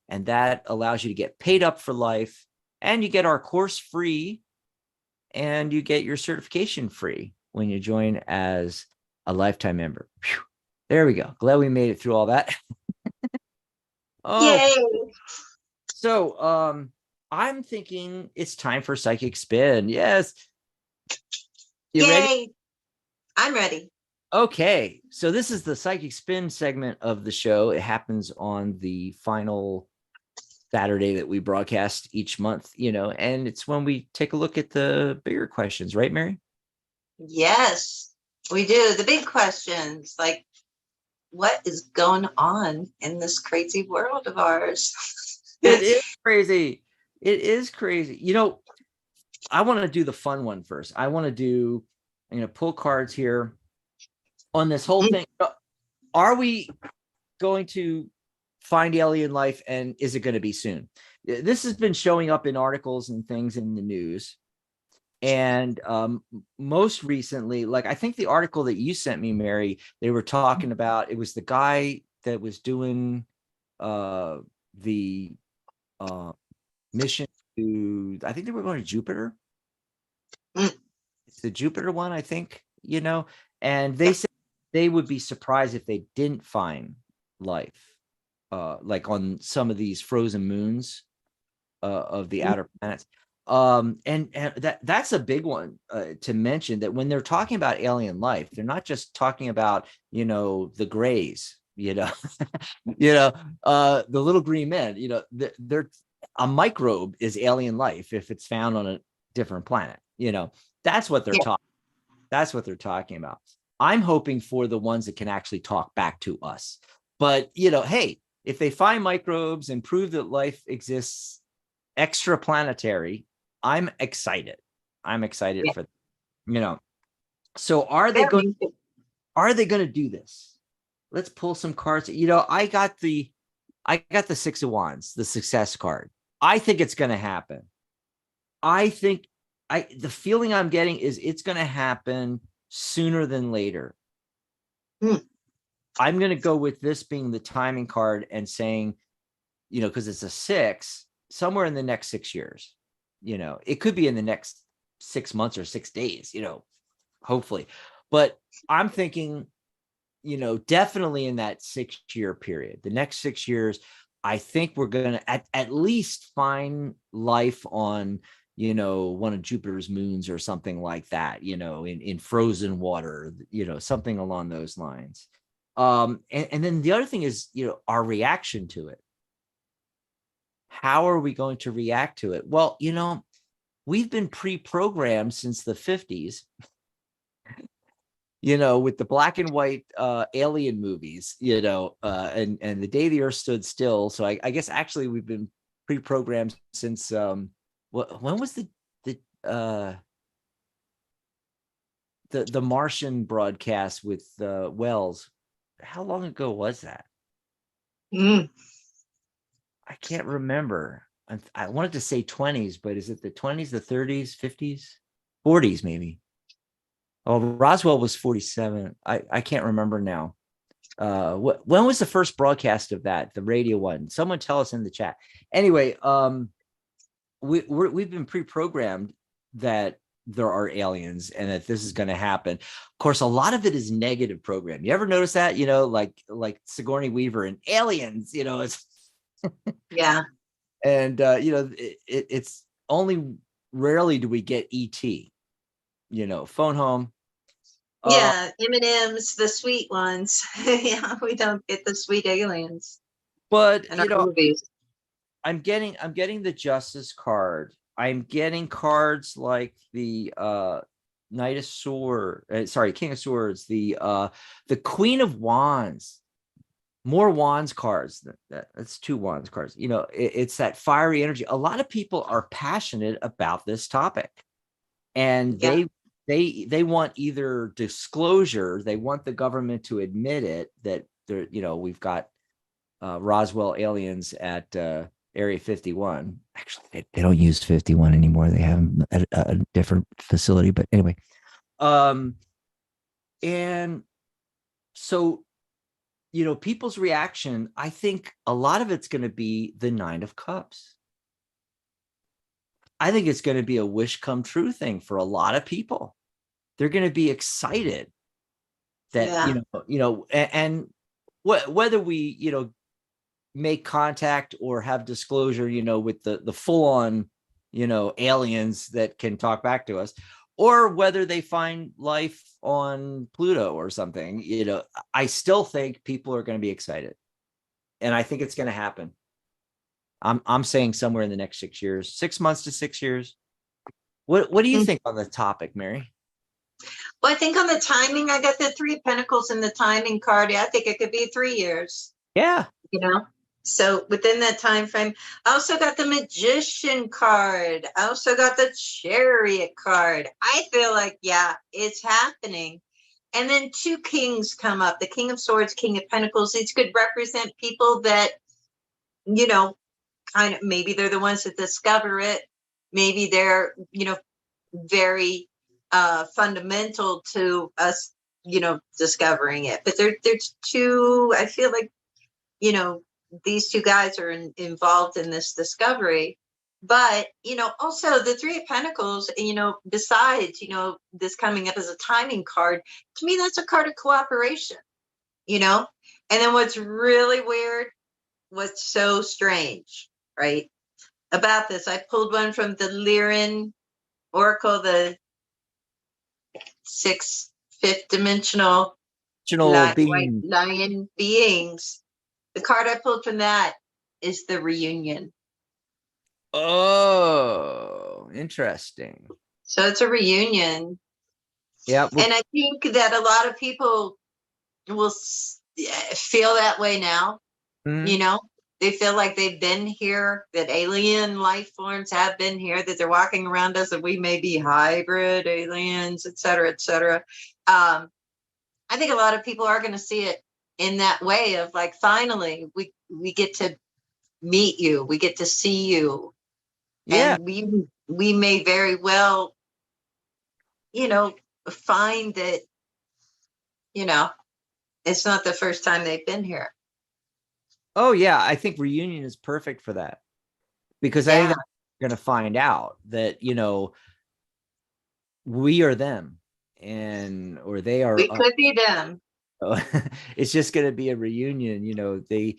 and that allows you to get paid up for life, and you get our course free, and you get your certification free when you join as a lifetime member. Whew. There we go. Glad we made it through all that. Oh, Yay. so I'm thinking it's time for Psychic Spin. Yes. You Yay. ready? I'm ready. Okay, so this is the Psychic Spin segment of the show. It happens on the final Saturday that we broadcast each month, you know, and it's when we take a look at the bigger questions, right, Mary? Yes, we do. The big questions, like what is going on in this crazy world of ours? It is crazy. It is crazy. I want to do the fun one first. I'm going to pull cards here on this whole thing. Are we going to find alien life, and is it going to be soon? This has been showing up in articles and things in the news. And most recently, like I think the article that you sent me, Mary, they were talking about, it was the guy that was doing the mission to, I think they were going to Jupiter. It's the Jupiter one, I think, and they said they would be surprised if they didn't find life, like on some of these frozen moons of the outer planets. And that's a big one to mention, that when they're talking about alien life, they're not just talking about, the grays, the little green men, they're a microbe is alien life if it's found on a different planet. That's what they're talking. That's what they're talking about. I'm hoping for the ones that can actually talk back to us. But, hey, if they find microbes and prove that life exists extraplanetary, I'm excited. For, so are they going to do this? Let's pull some cards. I got the 6 of Wands, the success card. I think it's going to happen. I think the feeling I'm getting is it's going to happen sooner than later. I'm going to go with this being the timing card and saying, because it's a 6, somewhere in the next 6 years. It could be in the next 6 months or 6 days, hopefully. But I'm thinking, definitely in that 6-year period, the next 6 years, I think we're going to at least find life on, one of Jupiter's moons or something like that, in frozen water, something along those lines. And then the other thing is, our reaction to it. How are we going to react to it? Well, we've been pre-programmed since the 50s, with the black and white alien movies, and The Day the Earth Stood Still. So I guess actually we've been pre-programmed since when was the Martian broadcast with Wells? How long ago was that? I can't remember. I wanted to say 20s, but is it the 20s, the 30s, 50s, 40s, maybe? Oh, Roswell was 47. I can't remember now. When was the first broadcast of that? The radio one? Someone tell us in the chat. Anyway, we've been pre-programmed that there are aliens and that this is going to happen. Of course, a lot of it is negative program. You ever notice that? Like Sigourney Weaver and aliens. It's yeah. And it's only rarely do we get ET. Phone home. Yeah, M&Ms, the sweet ones. Yeah, we don't get the sweet aliens. But in our movies. I'm getting the Justice card. I'm getting cards like the Knight of Swords, King of Swords, the Queen of Wands. More Wands cards. That's 2 Wands cards. It's that fiery energy. A lot of people are passionate about this topic, and they want either disclosure. They want the government to admit it, that they're, we've got Roswell aliens at Area 51. Actually, they don't use 51 anymore. They have them at a different facility. But anyway, and so, people's reaction, I think a lot of it's going to be the 9 of Cups. I think it's going to be a wish come true thing for a lot of people. They're going to be excited that, and whether we, make contact or have disclosure, with the full on, aliens that can talk back to us, or whether they find life on Pluto or something, I still think people are going to be excited. And I think it's going to happen. I'm saying somewhere in the next 6 years, 6 months to 6 years. What do you think on the topic, Mary? Well, I think on the timing, I got the 3 of Pentacles in the timing card. Yeah, I think it could be 3 years. Yeah. So within that time frame, I also got the Magician card. I also got the Chariot card. I feel like, yeah, it's happening. And then two kings come up, the King of Swords, King of Pentacles. These could represent people that, you know, kind of, maybe they're the ones that discover it. Maybe they're, you know, very fundamental to us, you know, discovering it. But there's two, I feel like, you know, these two guys are involved in this discovery. But, you know, also the Three of Pentacles, you know, besides, you know, this coming up as a timing card, to me, that's a card of cooperation, you know? And then what's really weird, what's so strange, right? About this, I pulled one from the Lyran Oracle, the fifth dimensional Original white being. lion beings. The card I pulled from that is the Reunion. Oh, interesting. So it's a reunion. Yeah. And I think that a lot of people will feel that way now. Mhm. You know, they feel like they've been here, that alien life forms have been here, that they're walking around us, that we may be hybrid aliens, et cetera, et cetera. I think a lot of people are going to see it in that way of like, finally, we get to meet you, we get to see you. Yeah. And we may very well, you know, find that, you know, it's not the first time they've been here. Oh, yeah. I think Reunion is perfect for that, because I think Yeah. that we're going to find out that, you know, we are them, and or they are We us. could be them. It's just going to be a reunion. You know, they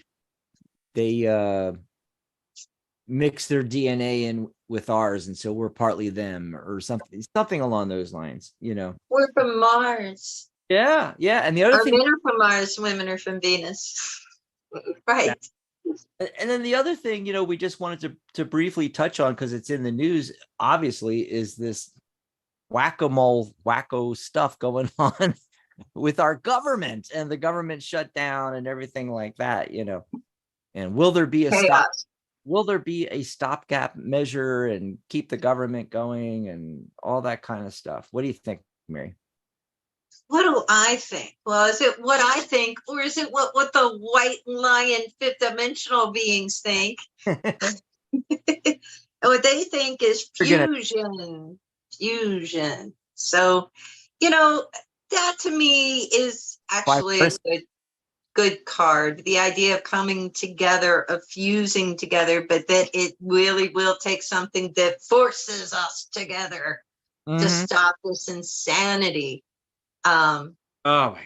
mix their DNA in with ours, and so we're partly them, or something along those lines, you know. We're from Mars. Yeah. And the other Our thing, men are from Mars, women are from Venus. Right. and then the other thing, you know, we just wanted to briefly touch on, because it's in the news, obviously, is this wacko stuff going on with our government and the government shutdown and everything like that, you know. And will there be a Chaos. stopgap measure and keep the government going and all that kind of stuff? What do you think, Mary? What do I think? Well, is it what I think, or is it what the white lion fifth dimensional beings think? And what they think is fusion. So, you know, that to me is actually a good card. The idea of coming together, of fusing together, but that it really will take something that forces us together to stop this insanity. Oh my God.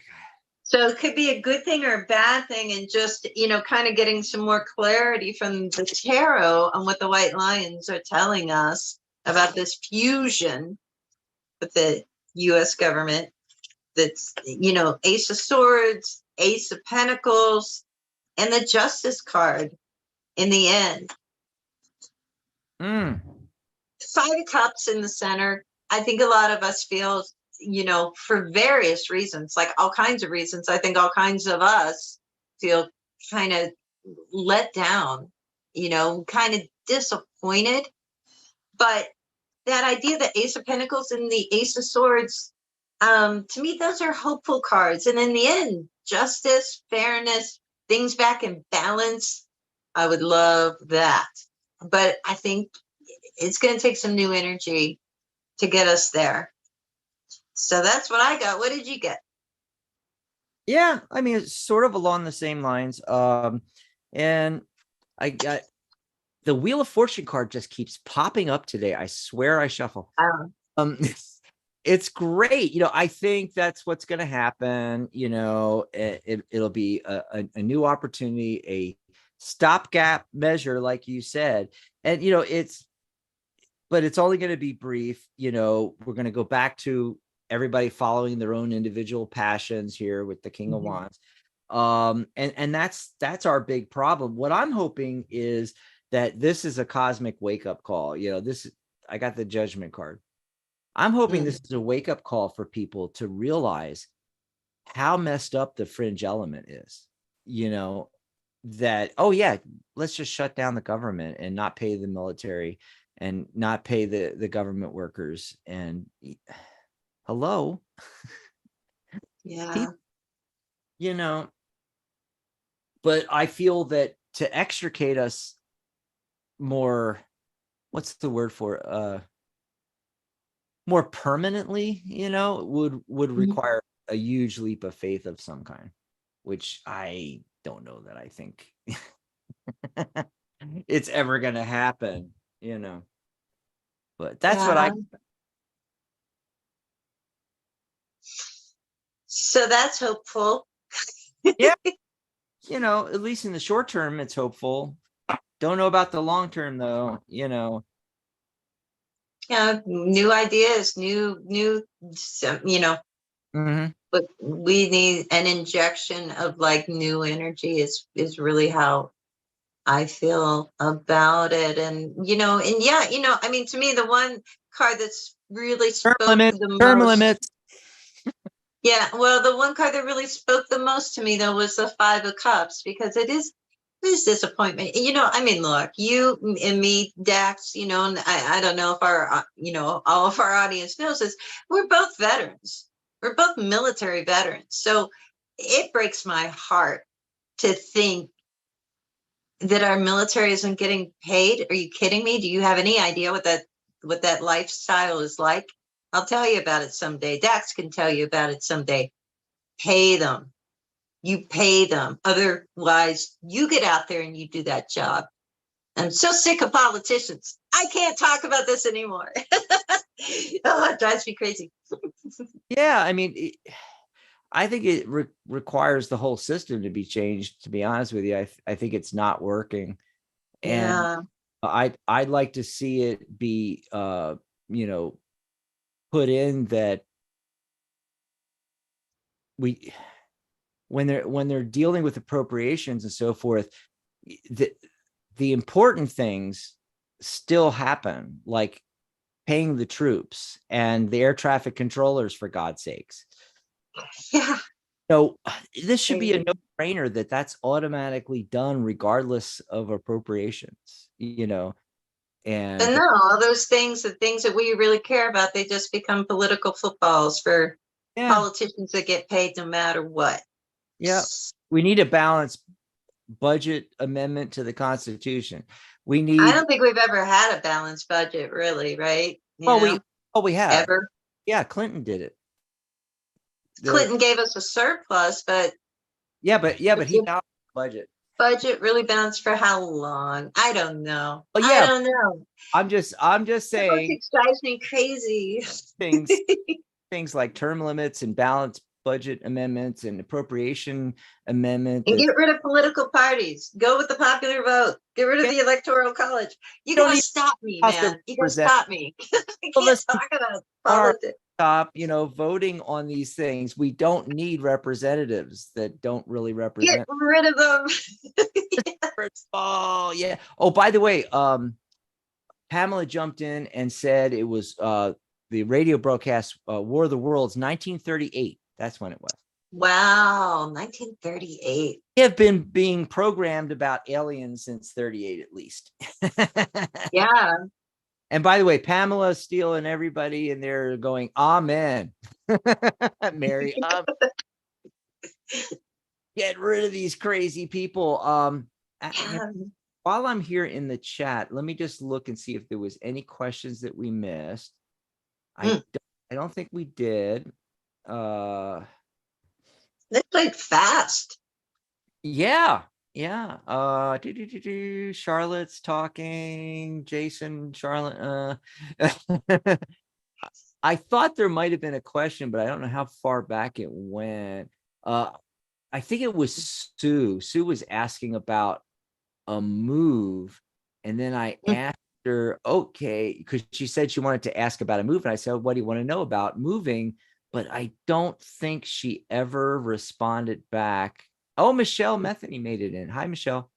So it could be a good thing or a bad thing, and just, you know, kind of getting some more clarity from the tarot on what the white lions are telling us about this fusion with the US government. That's, you know, Ace of Swords, Ace of Pentacles, and the Justice card in the end. Five of Cups in the center. I think a lot of us feel, you know, for various reasons, like all kinds of reasons, I think all kinds of us feel kind of let down, you know, kind of disappointed. But that idea, the Ace of Pentacles and the Ace of Swords, to me, those are hopeful cards. And in the end, justice, fairness, things back in balance. I would love that. But I think it's going to take some new energy to get us there. So that's what I got. What did you get? Yeah, I mean, it's sort of along the same lines. And I got the Wheel of Fortune card just keeps popping up today. I swear I shuffle. It's great. You know, I think that's what's going to happen. You know, it'll be a new opportunity, a stopgap measure, like you said. And, you know, but it's only going to be brief. You know, we're going to go back to everybody following their own individual passions here with the King of Wands. And that's our big problem. What I'm hoping is that this is a cosmic wake-up call. You know, I got the Judgment card. I'm hoping this is a wake-up call for people to realize how messed up the fringe element is. You know, that, oh yeah, let's just shut down the government and not pay the military and not pay the government workers. And hello, Yeah. you know, but I feel that to extricate us more, what's the word for more permanently, would require a huge leap of faith of some kind, which I don't know that I think it's ever going to happen, but that's what Yeah. So that's hopeful. yeah, at least in the short term, it's hopeful. Don't know about the long term though, Yeah, new ideas, Mhm. but we need an injection of like new energy is really how I feel about it. And I mean, to me, the one card that's really spoke the Term most. limits. Yeah, well, the one card that really spoke the most to me though was the Five of Cups, because it is disappointment. I mean, look, you and me, Dax, and I don't know if our, all of our audience knows this. We're both veterans. We're both military veterans. So it breaks my heart to think that our military isn't getting paid. Are you kidding me? Do you have any idea what that lifestyle is like? I'll tell you about it someday. Dax can tell you about it someday. Pay them. You pay them. Otherwise, you get out there and you do that job. I'm so sick of politicians. I can't talk about this anymore. Oh, it drives me crazy. Yeah, I mean, I think it requires the whole system to be changed. To be honest with you, I think it's not working, and Yeah. I'd like to see it be, put in that when they're dealing with appropriations and so forth, the important things still happen, like paying the troops and the air traffic controllers, for God's sakes. Yeah. So this should be a no-brainer that that's automatically done regardless of appropriations, and But no, all those things, the things that we really care about, they just become political footballs for politicians that get paid no matter what. Yeah, we need a balanced budget amendment to the Constitution. We need. I don't think we've ever had a balanced budget, really, right? We have. Ever. Yeah, Clinton did it. Clinton gave us a surplus, but he balanced the budget. Budget really balanced for how long? I don't know. Well, yeah, I don't know. I'm just saying. Politics drives me crazy. Things like term limits and balanced budget amendments and appropriation amendment. And get rid of political parties. Go with the popular vote. Get rid of the electoral college. You gotta stop me, man. You gotta stop me. I can't talk about politics. Stop, voting on these things. We don't need representatives that don't really represent. Get rid of them. Oh, yeah. Oh, by the way, Pamela jumped in and said it was the radio broadcast War of the Worlds, 1938. That's when it was. Wow, 1938. We have been being programmed about aliens since 38 at least. Yeah. And by the way, Pamela, Steele, and everybody in there going, amen. Mary, get rid of these crazy people. While I'm here in the chat, let me just look and see if there was any questions that we missed. I don't think we did. They played fast. Yeah. Charlotte's talking. Jason, Charlotte. I thought there might have been a question, but I don't know how far back it went. I think it was Sue. Sue was asking about a move, and then I asked her, okay, because she said she wanted to ask about a move, and I said, what do you want to know about moving? But I don't think she ever responded back. Oh, Michelle Metheny made it in. Hi, Michelle.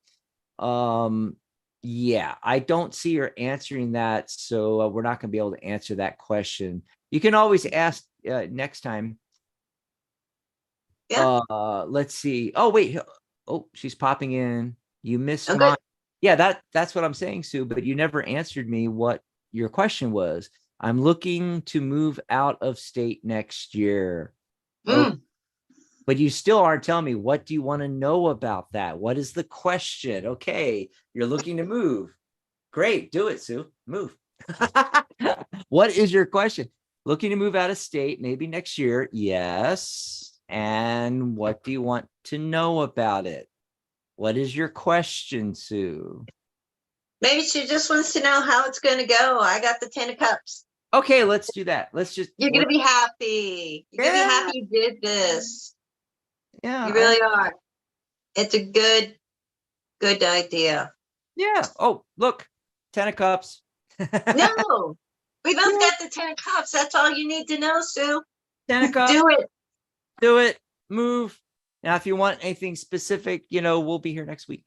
Yeah, I don't see her answering that, so we're not going to be able to answer that question. You can always ask next time. Yeah. Let's see. Oh, wait. Oh, she's popping in. You missed Okay. mine. Yeah, that's what I'm saying, Sue, but you never answered me what your question was. I'm looking to move out of state next year. Oh, but you still aren't telling me, what do you want to know about that? What is the question? Okay, you're looking to move. Great, do it, Sue. Move. What is your question? Looking to move out of state, maybe next year. Yes. And what do you want to know about it? What is your question, Sue? Maybe she just wants to know how it's going to go. I got the 10 of cups. Okay, let's do that. Let's just. You're going to be happy. You're going to be happy you did this. Yeah. You really are. It's a good idea. Yeah. Oh, look, 10 of cups. No, we both got the 10 of cups. That's all you need to know, Sue. 10 of cups. Do it. Do it. Move. Now, if you want anything specific, we'll be here next week.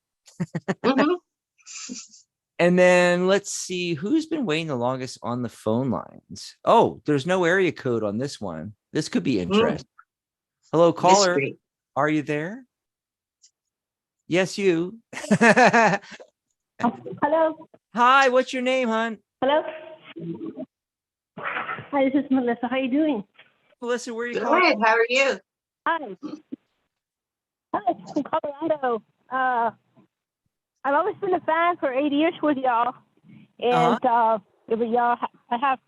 Mhm. And then let's see who's been waiting the longest on the phone lines. Oh, there's no area code on this one. This could be interesting. Hello, caller. Mystery. Are you there? Yes, you. Hello. Hi, what's your name, hon? Hello. Hi, this is Melissa. How are you doing? Melissa, where are you Good. calling? How are you? Hi. Hi, from Colorado. I've always been a fan for 8 years with y'all, and y'all, I have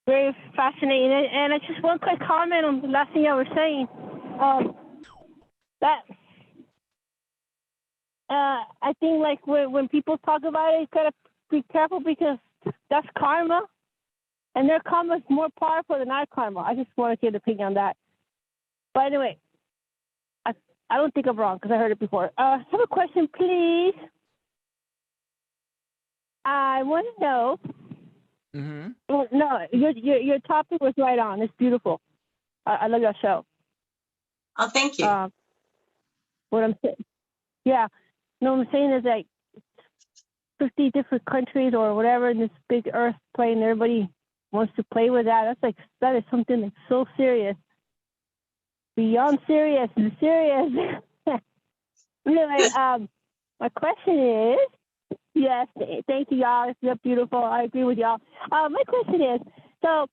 very fascinating. And I just one quick comment on the last thing y'all were saying. That I think like when people talk about it, you gotta be careful because that's karma, and their karma is more powerful than our karma. I just want to get an opinion on that. But anyway, I don't think I'm wrong because I heard it before. I have a question, please. I want to know. Mm-hmm. Well, no, your topic was right on. It's beautiful. I love your show. Oh, thank you. What I'm saying, yeah. No, what I'm saying is like 50 different countries or whatever in this big Earth plane. Everybody wants to play with that. That is something that's so serious, beyond serious and serious. Anyway, my question is, yes, thank you, y'all. It's beautiful. I agree with y'all. My question is, so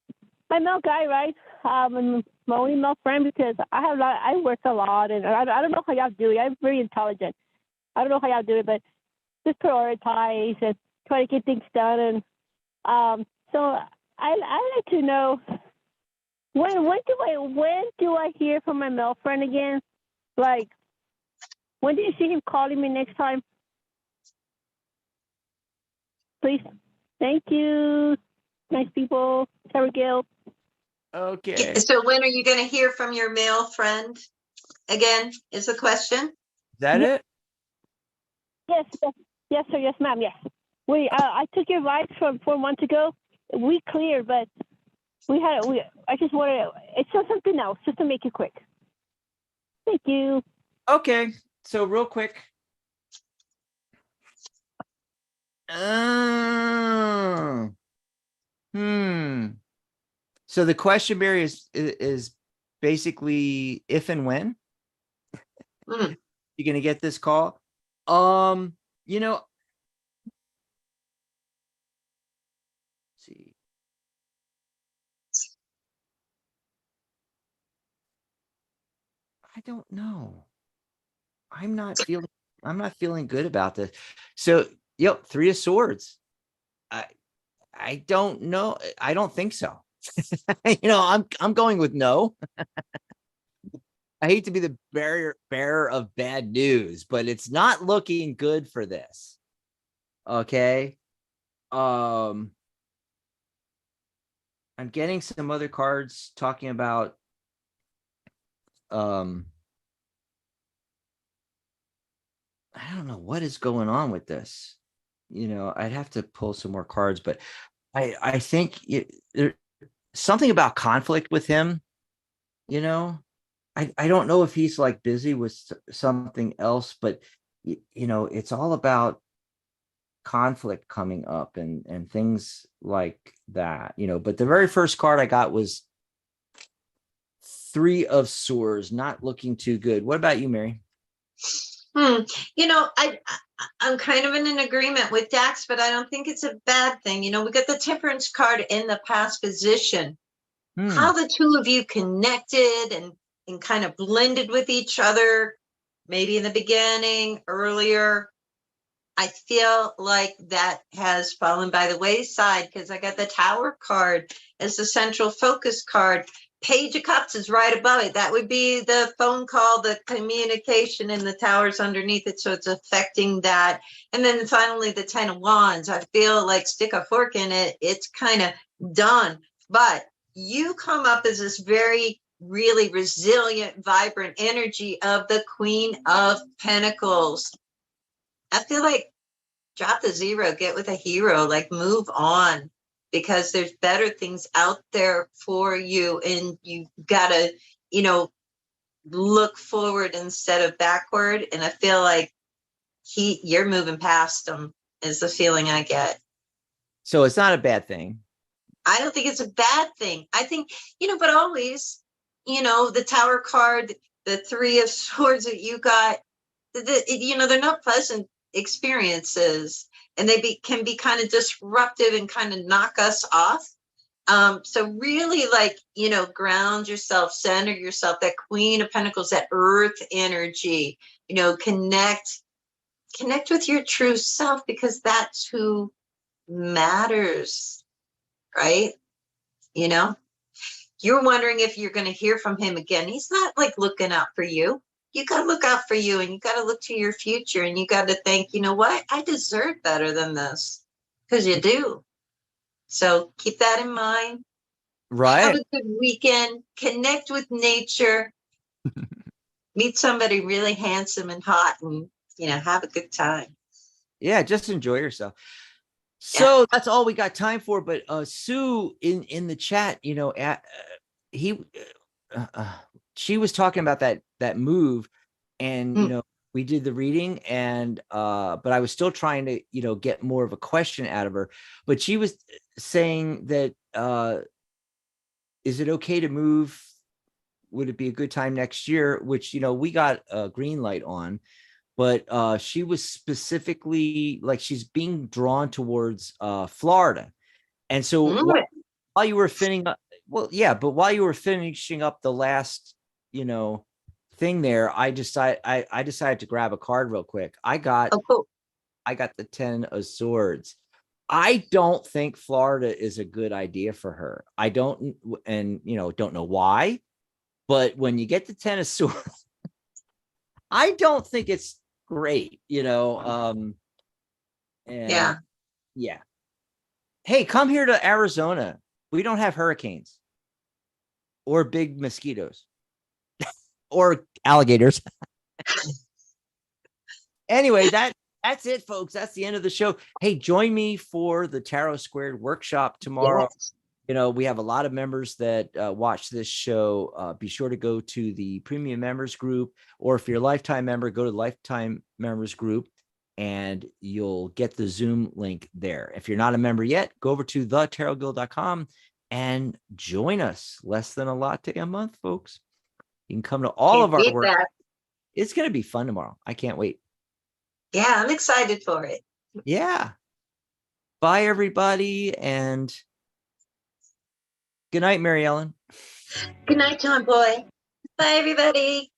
my male guy, right? I'm my only male friend because I work a lot, and I don't know how y'all do it. I'm very intelligent. I don't know how y'all do it, but just prioritize and try to get things done. And so I like to know when do I hear from my male friend again? Like, when do you see him calling me next time? Please. Thank you. Nice people. Terry Gill. Okay. So when are you going to hear from your male friend again, is the question? Is that it? Yes, sir. Yes, ma'am. Yes. I took your advice from 4 months ago. We cleared, but I just wanted, it's just something else, just to make it quick. Thank you. Okay. So real quick. So the question, Barry, is basically if and when Mm. you're gonna get this call. Let's see. I don't know. I'm not feeling good about this. So, 3 of swords. I don't know. I don't think so. I'm going with no. I hate to be the bearer of bad news, but it's not looking good for this. Okay. I'm getting some other cards talking about I don't know what is going on with this. I'd have to pull some more cards, but I think there's something about conflict with him. I don't know if he's like busy with something else, but it's all about conflict coming up and things like that. But the very first card I got was 3 of swords, not looking too good. What about you, Mary? I I'm kind of in an agreement with Dax, but I don't think it's a bad thing. We got the Temperance card in the past position. How the two of you connected and kind of blended with each other, maybe in the beginning, earlier. I feel like that has fallen by the wayside because I got the Tower card as the central focus card. Page of Cups is right above it. That would be the phone call, the communication, and the Tower's underneath it. So it's affecting that. And then finally, the 10 of Wands. I feel like stick a fork in it. It's kind of done. But you come up as this very, really resilient, vibrant energy of the Queen of Pentacles. I feel like drop the zero, get with a hero, like move on, because there's better things out there for you. And you gotta, look forward instead of backward. And I feel like you're moving past him is the feeling I get. So it's not a bad thing. I don't think it's a bad thing. I think, but always, the Tower card, the Three of Swords that you got, they're not pleasant experiences, and they can be kind of disruptive and kind of knock us off. So really, ground yourself, center yourself, that Queen of Pentacles, that earth energy, connect with your true self, because that's who matters, right? You're wondering if you're going to hear from him again. He's not looking out for you. You got to look out for you, and you got to look to your future, and you got to think, you know what? I deserve better than this, because you do. So keep that in mind. Right. Have a good weekend. Connect with nature. Meet somebody really handsome and hot, and, have a good time. Yeah, just enjoy yourself. So that's all we got time for. But Sue in the chat, she was talking about that move, and we did the reading, and but I was still trying to get more of a question out of her. But she was saying that is it okay to move? Would it be a good time next year? Which we got a green light on. But she was specifically she's being drawn towards Florida. And so while you were finishing up, while you were finishing up the last, thing there, I decided to grab a card real quick. I got the 10 of Swords. I don't think Florida is a good idea for her. I don't, and don't know why, but when you get the 10 of Swords, I don't think it's great, and yeah. Hey, come here to Arizona. We don't have hurricanes or big mosquitoes or alligators. Anyway, that's it, folks. That's the end of the show. Hey, join me for the Tarot Squared workshop tomorrow. Yes. We have a lot of members that watch this show. Be sure to go to the premium members group, or if you're a lifetime member, go to the lifetime members group and you'll get the Zoom link there. If you're not a member yet, go over to thetarotguild.com and join us. Less than a latte a month, folks. You can come to all of our work. It's going to be fun tomorrow. I can't wait. Yeah, I'm excited for it. Yeah. Bye, everybody, and good night, Mary Ellen. Good night, John Boy. Bye, everybody.